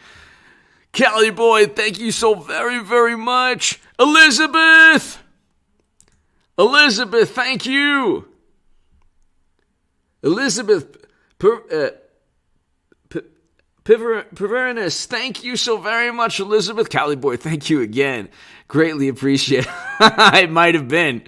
A: Cali boy, thank you so very, very much. Elizabeth, thank you. Elizabeth Piverinus, thank you so very much, Elizabeth. Cali boy, thank you again. Greatly appreciate it. It might have been.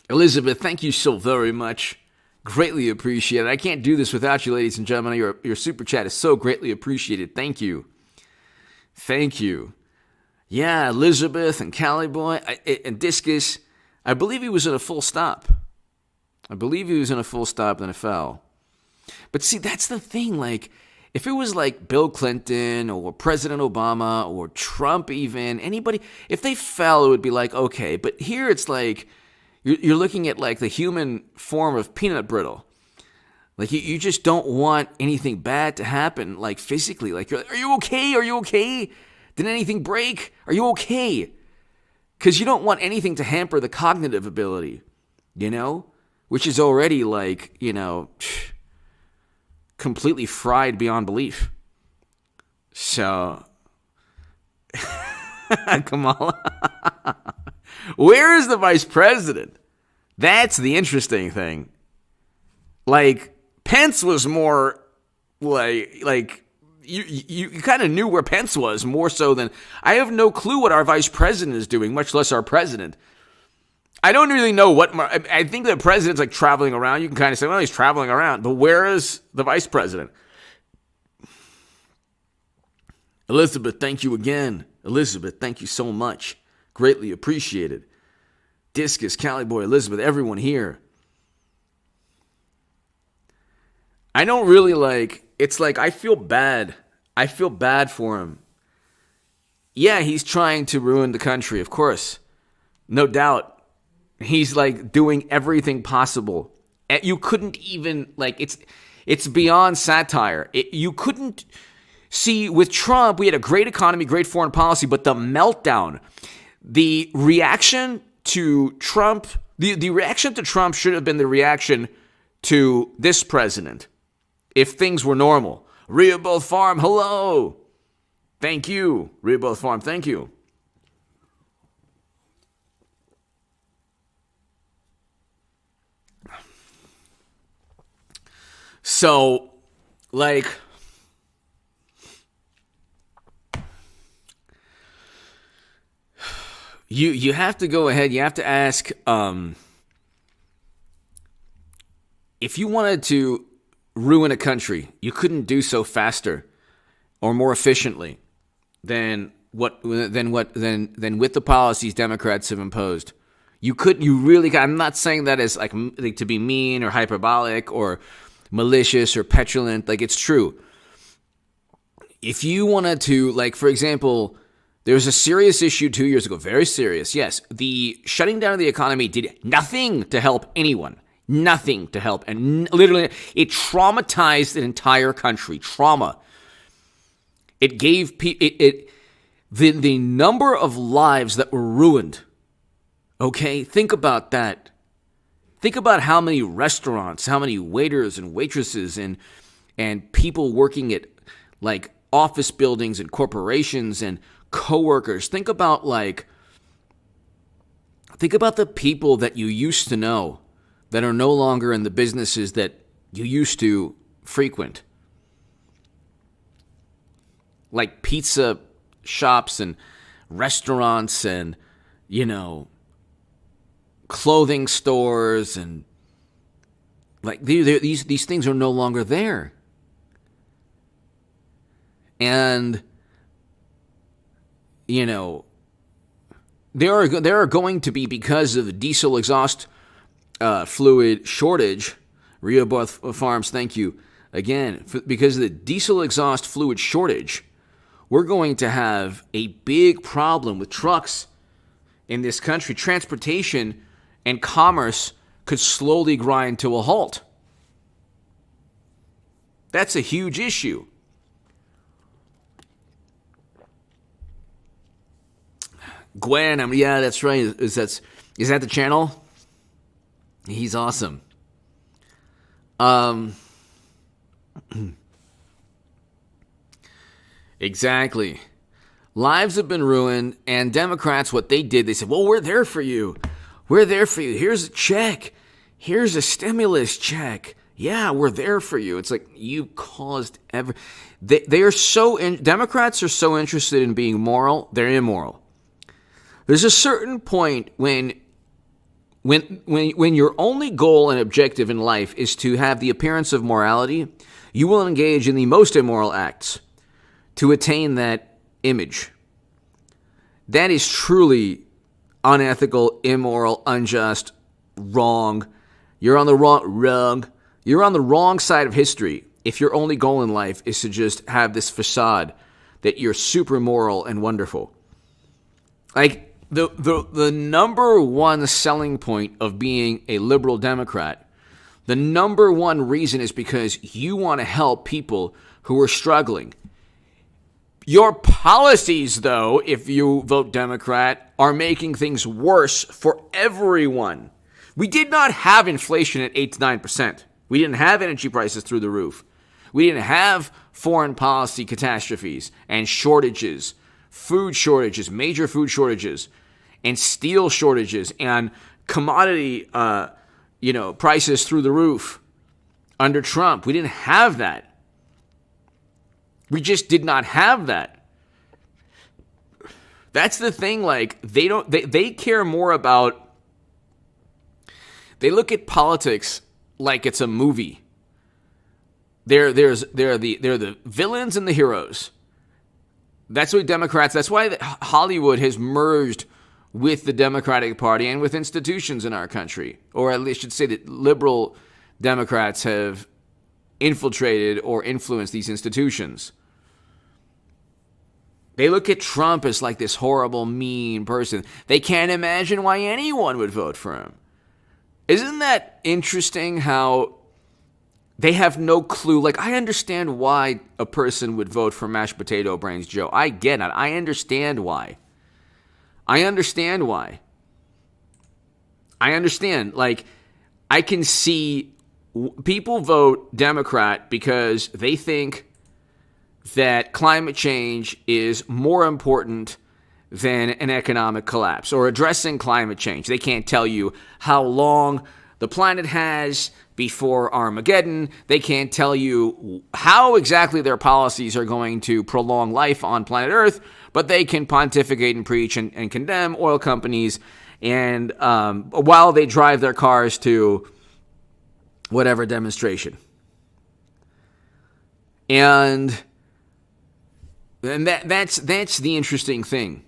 A: Elizabeth, thank you so very much. Greatly appreciated. I can't do this without you, ladies and gentlemen. Your super chat is so greatly appreciated. Thank you. Yeah, Elizabeth and Cali boy and Discus. I believe he was in a full stop. Then it fell. But see, that's the thing. If it was like Bill Clinton or President Obama or Trump even, anybody, if they fell, it would be like, okay. But here it's like you're looking at like the human form of peanut brittle. Like you just don't want anything bad to happen, like physically. Like, are you okay? Are you okay? Did anything break? Are you okay? Because you don't want anything to hamper the cognitive ability, which is already like, completely fried beyond belief. So, Kamala, where is the vice president? That's the interesting thing. Like, Pence was more like you kind of knew where Pence was more so than I have no clue what our vice president is doing, much less our president. I don't really know what I think the president's like traveling around. You can kind of say, well, he's traveling around, but where is the vice president? Elizabeth, thank you again. Elizabeth, thank you so much. Greatly appreciated. Discus, Cali Boy, Elizabeth, everyone here. I don't really it's like I feel bad. I feel bad for him. Yeah, he's trying to ruin the country, of course. No doubt. He's like doing everything possible. You couldn't even it's beyond satire. You couldn't see with Trump, we had a great economy, great foreign policy, but the meltdown, the reaction to Trump, the reaction to Trump should have been the reaction to this president. If things were normal. Rehoboth Farm, hello. Thank you. Rehoboth Farm, thank you. So, you have to go ahead, you have to ask, if you wanted to ruin a country, you couldn't do so faster or more efficiently than with the policies Democrats have imposed. I'm not saying that as like to be mean or hyperbolic or malicious or petulant. Like, it's true. If you wanted to, for example, there was a serious issue 2 years ago, very serious. Yes, the shutting down of the economy did nothing to help anyone. Nothing to help. And literally, it traumatized an entire country. Trauma. It gave the number of lives that were ruined. Okay? Think about that. Think about how many restaurants, how many waiters and waitresses and people working at office buildings and corporations and coworkers. Think about the people that you used to know that are no longer in the businesses that you used to frequent. Like pizza shops and restaurants and, clothing stores and these things are no longer there. And, there are going to be, because of the diesel exhaust fluid shortage, Rehoboth Farms, thank you again, because of the diesel exhaust fluid shortage, we're going to have a big problem with trucks in this country. Transportation and commerce could slowly grind to a halt. That's a huge issue. Gwen, yeah, that's right. Is that the channel? He's awesome. Exactly. Lives have been ruined, and Democrats, what they did, they said, well, we're there for you. We're there for you. Here's a check. Here's a stimulus check. Yeah, we're there for you. It's like you caused they are Democrats are so interested in being moral, they're immoral. There's a certain point when your only goal and objective in life is to have the appearance of morality, you will engage in the most immoral acts to attain that image. That is truly unethical, immoral, unjust, wrong. You're on the wrong side of history if your only goal in life is to just have this facade that you're super moral and wonderful. Like, the number one selling point of being a liberal Democrat, the number one reason is because you want to help people who are struggling. Your policies, though, if you vote Democrat, are making things worse for everyone. We did not have inflation at 8 to 9%. We didn't have energy prices through the roof. We didn't have foreign policy catastrophes and shortages, food shortages, major food shortages, and steel shortages, and commodity prices through the roof under Trump. We didn't have that. We just did not have that. That's the thing. Like, they care more about, they look at politics like it's a movie. They're the villains and the heroes. That's what Democrats, that's why Hollywood has merged with the Democratic Party and with institutions in our country. Or at least I should say that liberal Democrats have infiltrated or influenced these institutions. They look at Trump as like this horrible, mean person. They can't imagine why anyone would vote for him. Isn't that interesting how they have no clue? Like, I understand why a person would vote for Mashed Potato Brains Joe. I get it. I understand why. I understand. Like, I can see people vote Democrat because they think that climate change is more important than an economic collapse or addressing climate change. They can't tell you how long the planet has before Armageddon. They can't tell you how exactly their policies are going to prolong life on planet Earth, but they can pontificate and preach and condemn oil companies and while they drive their cars to whatever demonstration. And that's the interesting thing.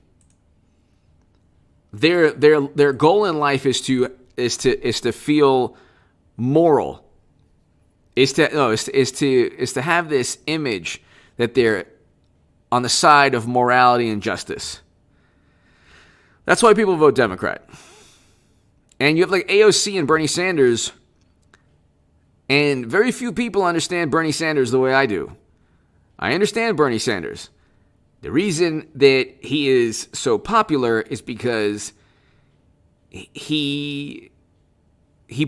A: Their goal in life is to feel moral. Is to have this image that they're on the side of morality and justice. That's why people vote Democrat. And you have like AOC and Bernie Sanders, and very few people understand Bernie Sanders the way I do. I understand Bernie Sanders. The reason that he is so popular is because he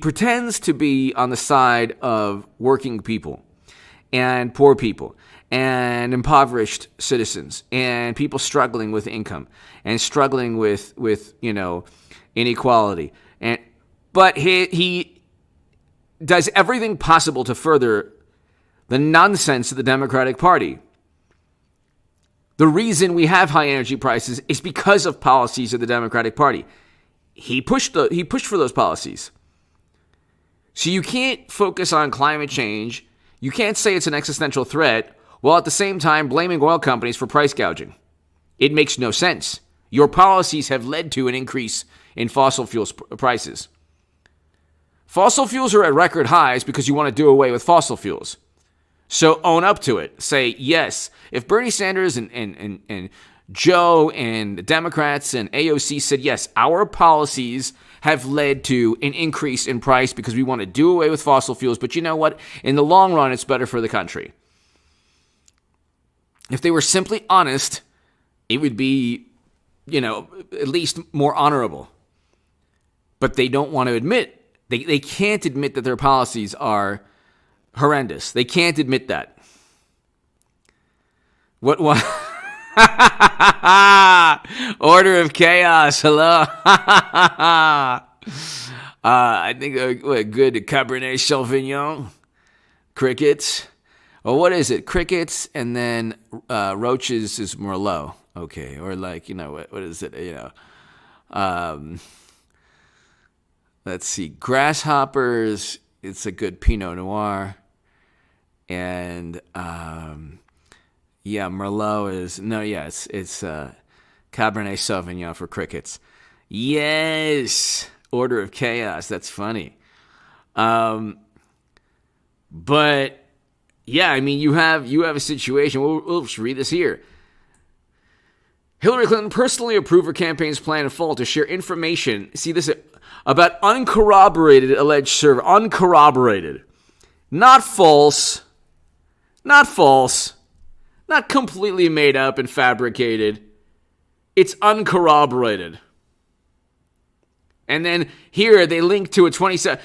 A: pretends to be on the side of working people and poor people and impoverished citizens and people struggling with income and struggling with inequality. But he does everything possible to further the nonsense of the Democratic Party. The reason we have high energy prices is because of policies of the Democratic Party. He pushed for those policies. So you can't focus on climate change. You can't say it's an existential threat while at the same time blaming oil companies for price gouging. It makes no sense. Your policies have led to an increase in fossil fuels prices. Fossil fuels are at record highs because you want to do away with fossil fuels. So own up to it. Say, yes, if Bernie Sanders and Joe and the Democrats and AOC said, yes, our policies have led to an increase in price because we want to do away with fossil fuels, but you know what? In the long run, it's better for the country. If they were simply honest, it would be, at least more honorable. But they don't want to admit, they can't admit that their policies are horrendous. They can't admit that. What? Order of chaos. Hello. I think a good Cabernet Sauvignon. Crickets. Well, what is it? Crickets and then roaches is Merlot. Okay. Or like, what is it? Let's see. Grasshoppers. It's a good Pinot Noir. And Merlot is it's Cabernet Sauvignon for crickets. Yes, Order of Chaos. That's funny. But yeah, I mean, you have a situation. We'll just read this here. Hillary Clinton personally approved her campaign's plan in fall to share information. See this about uncorroborated alleged survey. Uncorroborated, not false, not completely made up and fabricated. It's uncorroborated. And then here they link to a 27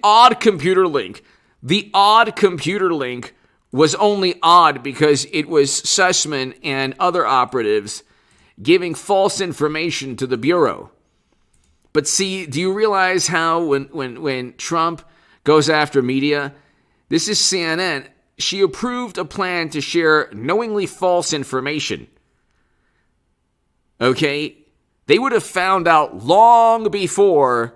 A: odd computer link. The odd computer link was only odd because it was Sussman and other operatives giving false information to the Bureau. But see, do you realize how when Trump goes after media, this is CNN, she approved a plan to share knowingly false information. Okay? They would have found out long before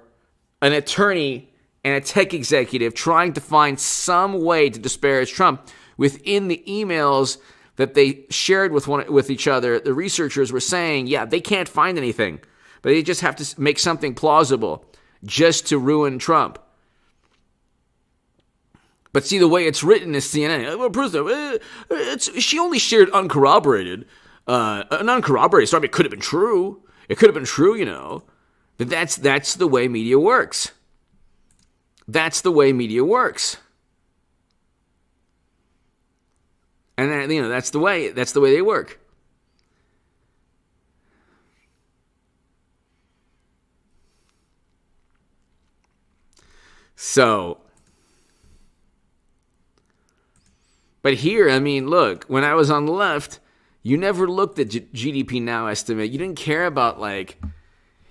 A: an attorney and a tech executive trying to find some way to disparage Trump. Within the emails that they shared with each other, the researchers were saying, yeah, they can't find anything, but they just have to make something plausible just to ruin Trump. But see, the way it's written is CNN. She only shared uncorroborated. An uncorroborated story. It could have been true. It could have been true, you know. But that's the way media works. That's the way media works. And then, you know, that's the way they work. So, but here, I mean, look, when I was on the left, you never looked at GDP Now estimate. You didn't care about,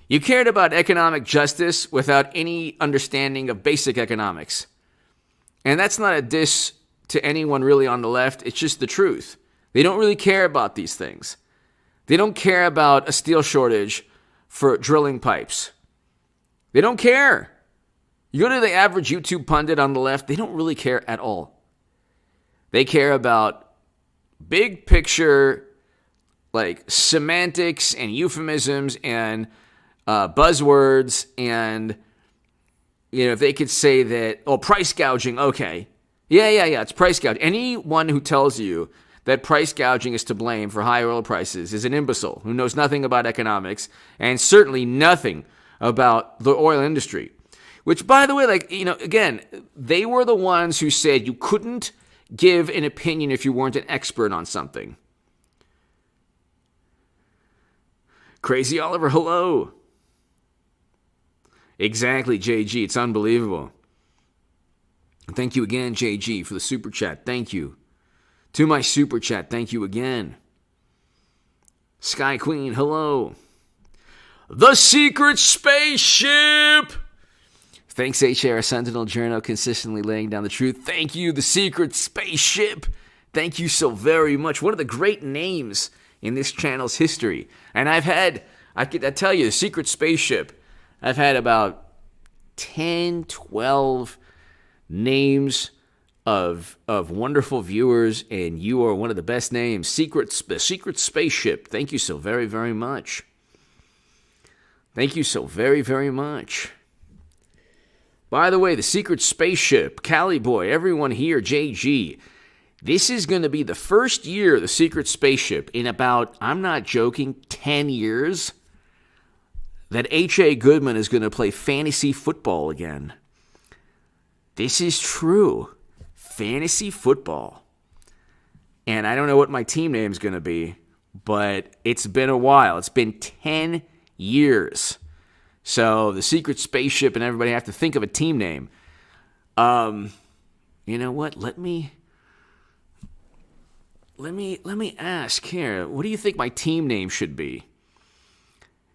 A: you cared about economic justice without any understanding of basic economics. And that's not a diss to anyone really on the left. It's just the truth. They don't really care about these things. They don't care about a steel shortage for drilling pipes. They don't care. You go to the average YouTube pundit on the left, they don't really care at all. They care about big picture, semantics and euphemisms and buzzwords, and if they could say that, price gouging, okay. Yeah, it's price gouging. Anyone who tells you that price gouging is to blame for high oil prices is an imbecile who knows nothing about economics and certainly nothing about the oil industry. Which, by the way, again, they were the ones who said you couldn't give an opinion if you weren't an expert on something. Crazy Oliver, hello. Exactly, JG. It's unbelievable. Thank you again, JG, for the super chat. Thank you. To my super chat, thank you again. Sky Queen, hello. The Secret Spaceship. Thanks, HR Sentinel Journal, consistently laying down the truth. Thank you, The Secret Spaceship. Thank you so very much. One of the great names in this channel's history. And I tell you, The Secret Spaceship, I've had about 10, 12 names of wonderful viewers, and you are one of the best names. The Secret Spaceship. Thank you so very, very much. Thank you so very, very much. By the way, The Secret Spaceship, Cali Boy, everyone here, JG, this is going to be the first year of The Secret Spaceship in about, I'm not joking, 10 years, that H.A. Goodman is going to play fantasy football again. This is true. Fantasy football. And I don't know what my team name is going to be, but it's been a while. It's been 10 years. So The Secret Spaceship and everybody have to think of a team name. You know what? Let me ask here. What do you think my team name should be?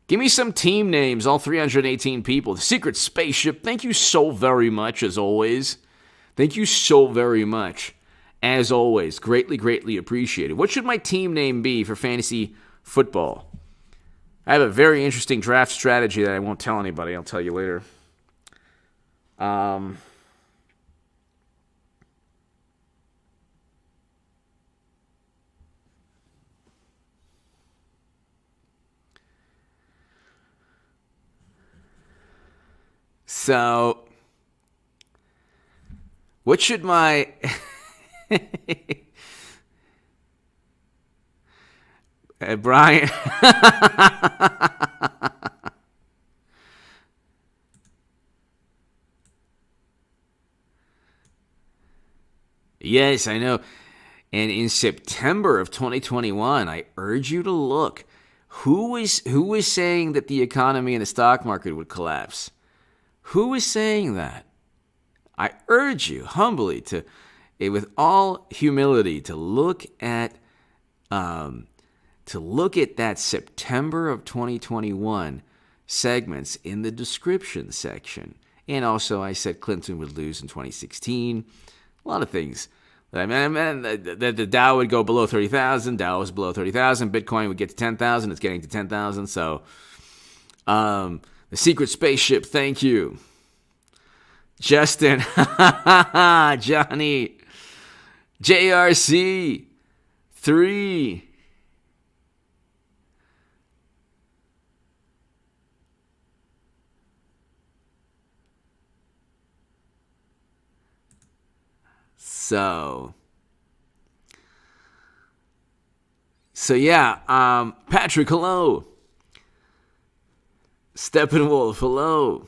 A: Give me some team names, all 318 people. The Secret Spaceship, thank you so very much, as always. Thank you so very much, as always. Greatly, greatly appreciated. What should my team name be for fantasy football? I have a very interesting draft strategy that I won't tell anybody. I'll tell you later. So, what should my Brian. Yes, I know. And in September of 2021, I urge you to look. Who was saying that the economy and the stock market would collapse? Who was saying that? I urge you humbly with all humility, to look at that September of 2021 segments in the description section. And also, I said Clinton would lose in 2016. A lot of things. I mean, the Dow would go below 30,000. Dow was below 30,000. Bitcoin would get to 10,000. It's getting to 10,000. So, the secret spaceship. Thank you, Justin, Johnny, JRC, 3. So yeah, Patrick, hello. Steppenwolf, hello.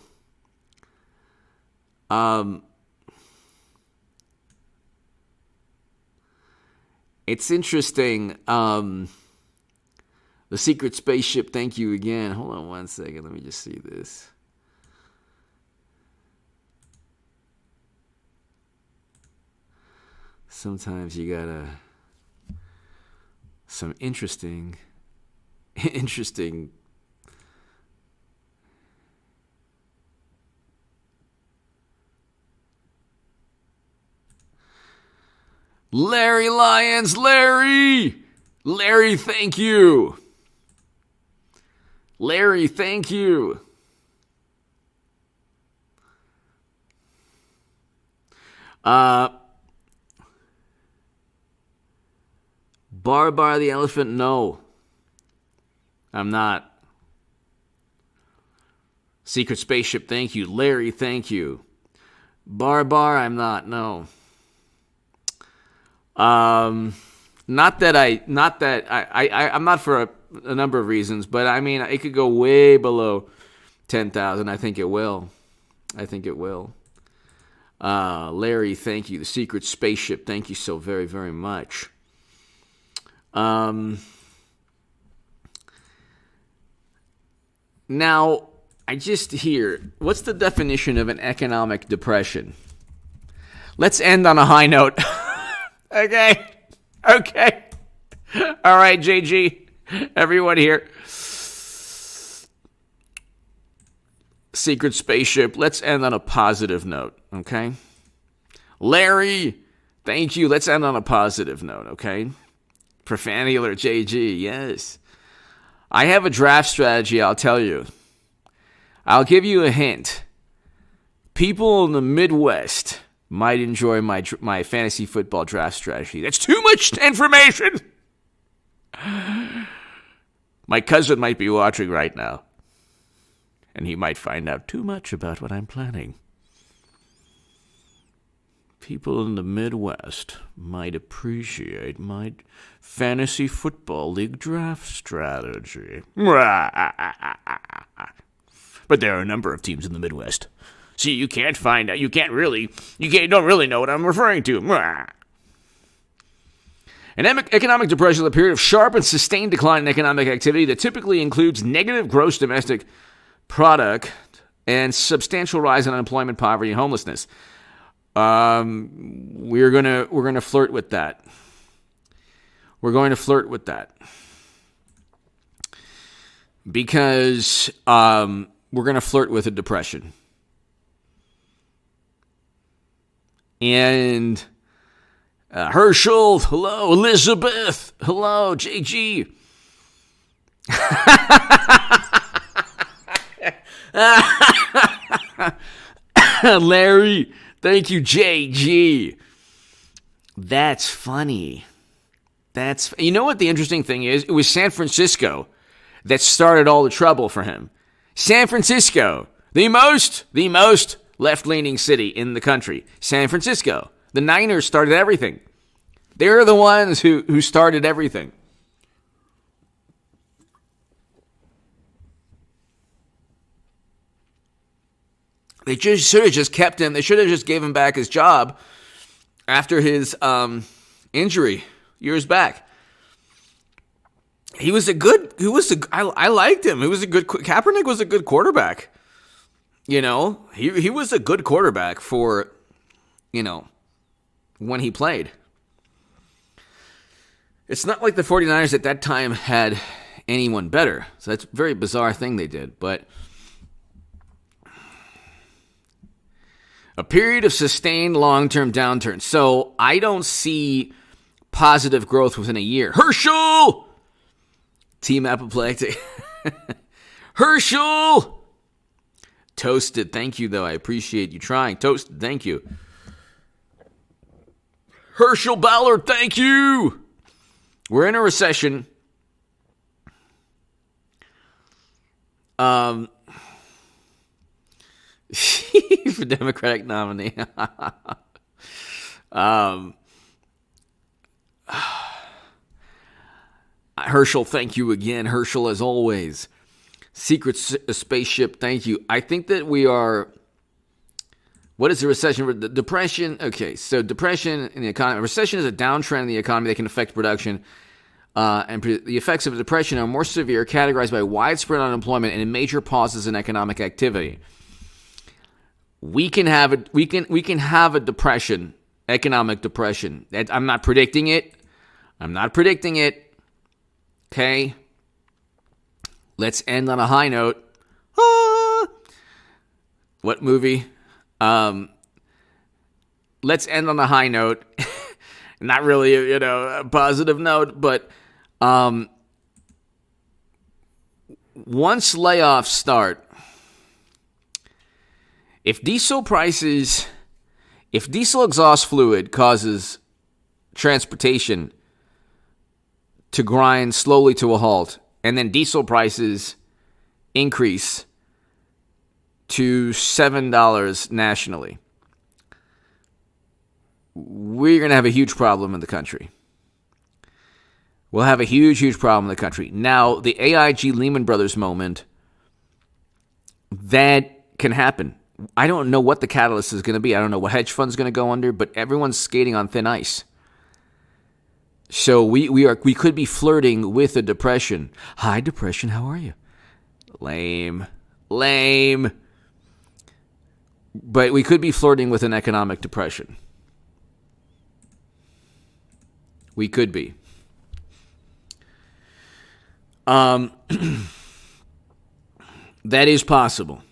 A: It's interesting. The secret spaceship, thank you again. Hold on one second. Let me just see this. Sometimes you gotta some interesting Larry Lyons, Larry, thank you. Larry, thank you. Bar the elephant, no. I'm not. Secret spaceship, thank you. Larry, thank you. Bar, I'm not, no. I'm not for a number of reasons, but I mean, it could go way below 10,000. I think it will. Larry, thank you. The secret spaceship, thank you so very, very much. Now, I just hear, what's the definition of an economic depression? Let's end on a high note. Okay. All right, JG, everyone here. Secret spaceship, let's end on a positive note, okay? Larry, thank you. Let's end on a positive note, okay? Profanity alert, JG, yes. I have a draft strategy, I'll tell you. I'll give you a hint. People in the Midwest might enjoy my fantasy football draft strategy. That's too much information. My cousin might be watching right now, and he might find out too much about what I'm planning. People in the Midwest might appreciate my fantasy football league draft strategy. But there are a number of teams in the Midwest. See, you can't find out. You don't really know what I'm referring to. An economic depression is a period of sharp and sustained decline in economic activity that typically includes negative gross domestic product and substantial rise in unemployment, poverty, and homelessness. We're gonna flirt with that. Because we're gonna flirt with a depression. And Herschel, hello. Elizabeth, hello. JG. Larry, thank you, JG. That's funny. You know what the interesting thing is? It was San Francisco that started all the trouble for him. San Francisco, the most left-leaning city in the country. San Francisco. The Niners started everything. They're the ones who started everything. They just should have just kept him. They should have just gave him back his job after his injury years back. I liked him. Kaepernick was a good quarterback. You know, he was a good quarterback for, you know, when he played. It's not like the 49ers at that time had anyone better. So that's a very bizarre thing they did. But a period of sustained long-term downturn. So I don't see positive growth within a year. Herschel! Team apoplectic. Herschel! Toasted. Thank you, though. I appreciate you trying. Toasted. Thank you. Herschel Ballard. Thank you. We're in a recession. For Democratic nominee. Herschel, thank you again. Herschel, as always. Secret spaceship, thank you. I think that we are... What is the recession? The depression. Okay, so depression in the economy. Recession is a downtrend in the economy that can affect production. And the effects of depression are more severe, categorized by widespread unemployment and major pauses in economic activity. We can have a depression, economic depression. I'm not predicting it. Okay. Let's end on a high note. What movie? Let's end on a high note. Not really, a positive note, but once layoffs start, if diesel exhaust fluid causes transportation to grind slowly to a halt, and then diesel prices increase to $7 nationally, we're going to have a huge problem in the country. We'll have a huge, huge problem in the country. Now, the AIG Lehman Brothers moment, that can happen. I don't know what the catalyst is going to be. I don't know what hedge fund's going to go under, but everyone's skating on thin ice. So we could be flirting with a depression. Hi, depression, how are you? Lame. But we could be flirting with an economic depression. We could be. That is possible.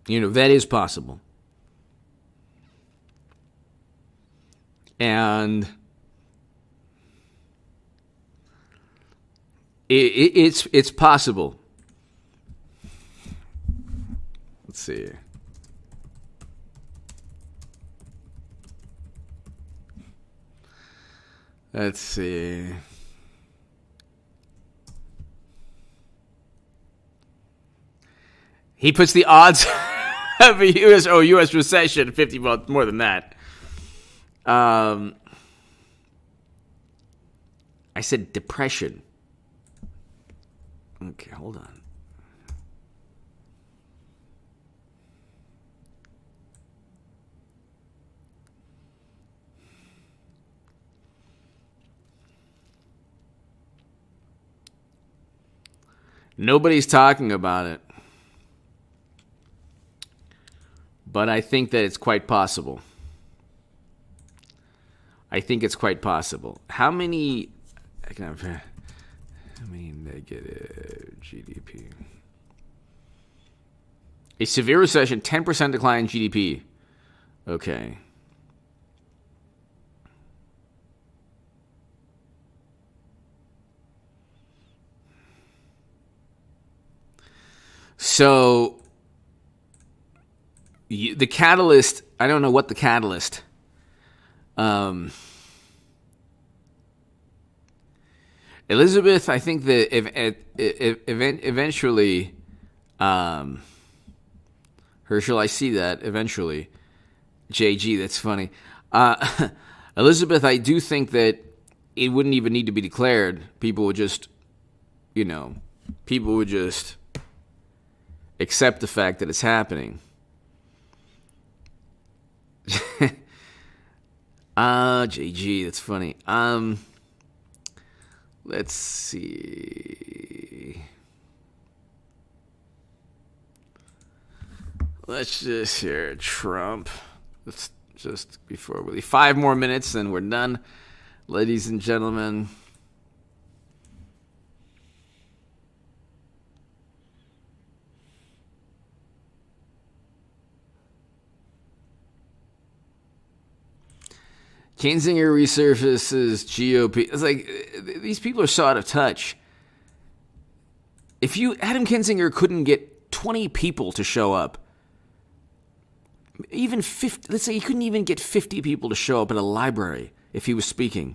A: That is possible. And it's possible. Let's see. He puts the odds of a U.S. recession 50, well, more than that. I said depression. Okay, hold on. Nobody's talking about it. But I think that it's quite possible. How many negative GDP? A severe recession, 10% decline in GDP. Okay. So, the catalyst, I don't know what the catalyst. Elizabeth, I think that eventually, Herschel, I see that eventually. JG, that's funny. Elizabeth, I do think that it wouldn't even need to be declared. People would just accept the fact that it's happening. JG, that's funny. Let's see. Let's just hear Trump. Let's just before we leave. 5 more minutes and we're done, ladies and gentlemen. Kinzinger resurfaces GOP. It's like these people are so out of touch. If Adam Kinzinger couldn't get 20 people to show up, even 50, let's say he couldn't even get 50 people to show up at a library if he was speaking.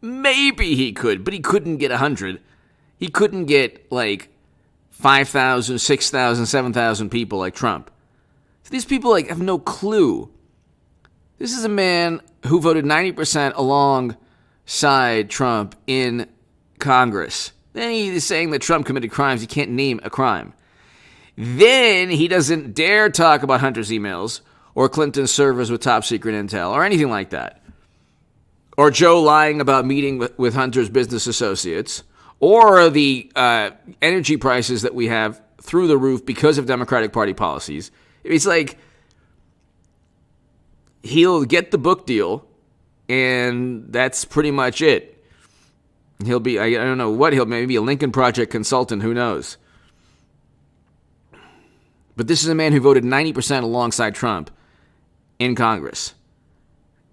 A: Maybe he could, but he couldn't get 100. He couldn't get like 5,000, 6,000, 7,000 people like Trump. So these people have no clue. This is a man who voted 90% alongside Trump in Congress. Then he is saying that Trump committed crimes. He can't name a crime. Then he doesn't dare talk about Hunter's emails or Clinton's servers with top secret intel or anything like that. Or Joe lying about meeting with Hunter's business associates or the energy prices that we have through the roof because of Democratic Party policies. It's like he'll get the book deal, and that's pretty much it. He'll be, I don't know what, he'll maybe be a Lincoln Project consultant, who knows. But this is a man who voted 90% alongside Trump in Congress,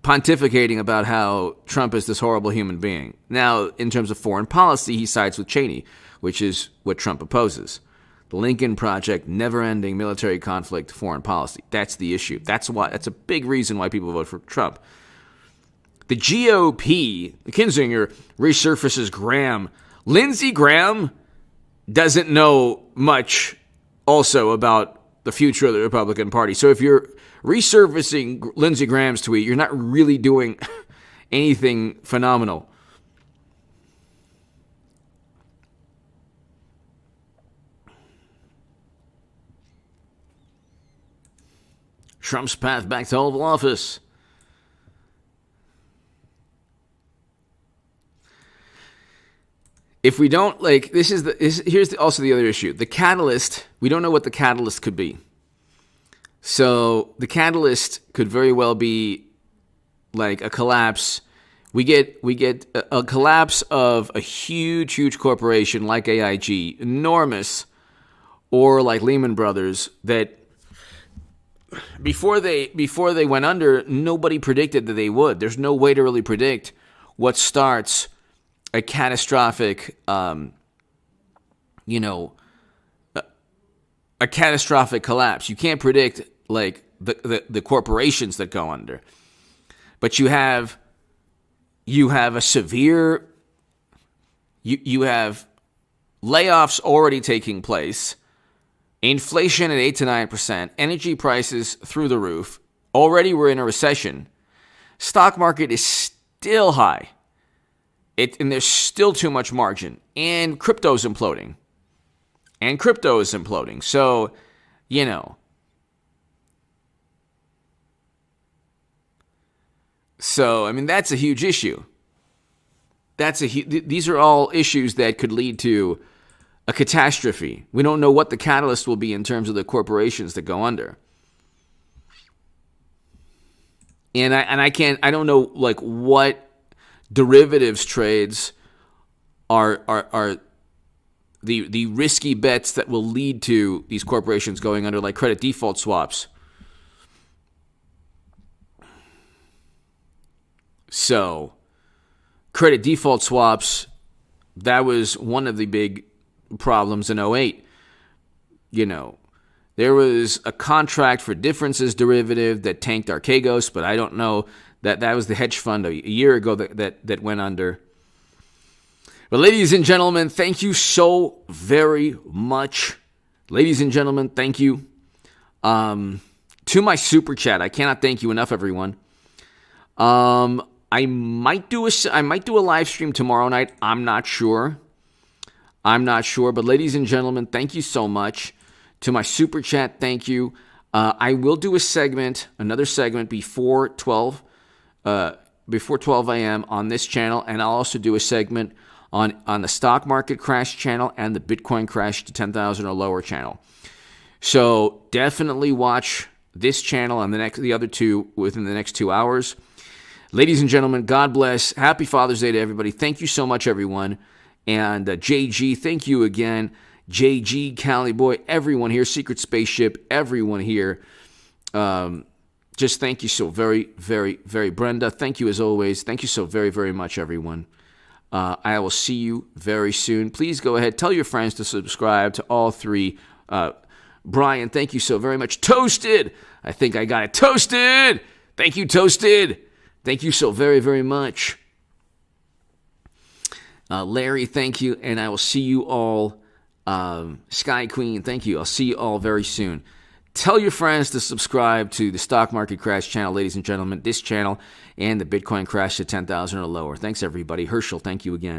A: pontificating about how Trump is this horrible human being. Now, in terms of foreign policy, he sides with Cheney, which is what Trump opposes. The Lincoln Project, never-ending military conflict, foreign policy. That's the issue. That's a big reason why people vote for Trump. The GOP, Kinzinger, resurfaces Graham. Lindsey Graham doesn't know much also about the future of the Republican Party. So if you're resurfacing Lindsey Graham's tweet, you're not really doing anything phenomenal. Trump's path back to Oval Office. If we don't, here's also the other issue. The catalyst, we don't know what the catalyst could be. So the catalyst could very well be like a collapse. We get a collapse of a huge corporation like AIG, enormous, or like Lehman Brothers, that before they went under, nobody predicted that they would. There's no way to really predict what starts a catastrophic, a catastrophic collapse. You can't predict the corporations that go under, but you have a severe. You have layoffs already taking place. Inflation at 8 to 9%, energy prices through the roof. Already we're in a recession. Stock market is still high. And there's still too much margin. And crypto's imploding. So, So, I mean, that's a huge issue. These are all issues that could lead to a catastrophe. We don't know what the catalyst will be in terms of the corporations that go under. And I don't know what derivatives trades are the risky bets that will lead to these corporations going under, like credit default swaps. So, credit default swaps, that was one of the big problems in 2008. There was a contract for differences derivative that tanked Archegos, but I don't know that was the hedge fund a year ago that went under. But ladies and gentlemen, thank you so very much. Ladies and gentlemen, thank you. To my super chat, I cannot thank you enough, everyone. I might do a live stream tomorrow night. I'm not sure. But ladies and gentlemen, thank you so much. To my super chat, thank you. I will do another segment before 12 a.m. on this channel, and I'll also do a segment on the stock market crash channel and the Bitcoin crash to 10,000 or lower channel. So definitely watch this channel and the other two within the next 2 hours. Ladies and gentlemen, God bless. Happy Father's Day to everybody. Thank you so much, everyone. And JG, thank you again. JG, Cali Boy, everyone here, Secret Spaceship, everyone here. Just thank you so very, very, very. Brenda, thank you as always. Thank you so very, very much, everyone. I will see you very soon. Please go ahead, tell your friends to subscribe to all three. Brian, thank you so very much. Toasted, I think I got it. Toasted, thank you, Toasted. Thank you so very, very much. Larry, thank you, and I will see you all. Sky Queen, thank you. I'll see you all very soon. Tell your friends to subscribe to the Stock Market Crash channel, ladies and gentlemen, this channel, and the Bitcoin Crash to 10,000 or lower. Thanks, everybody. Herschel, thank you again.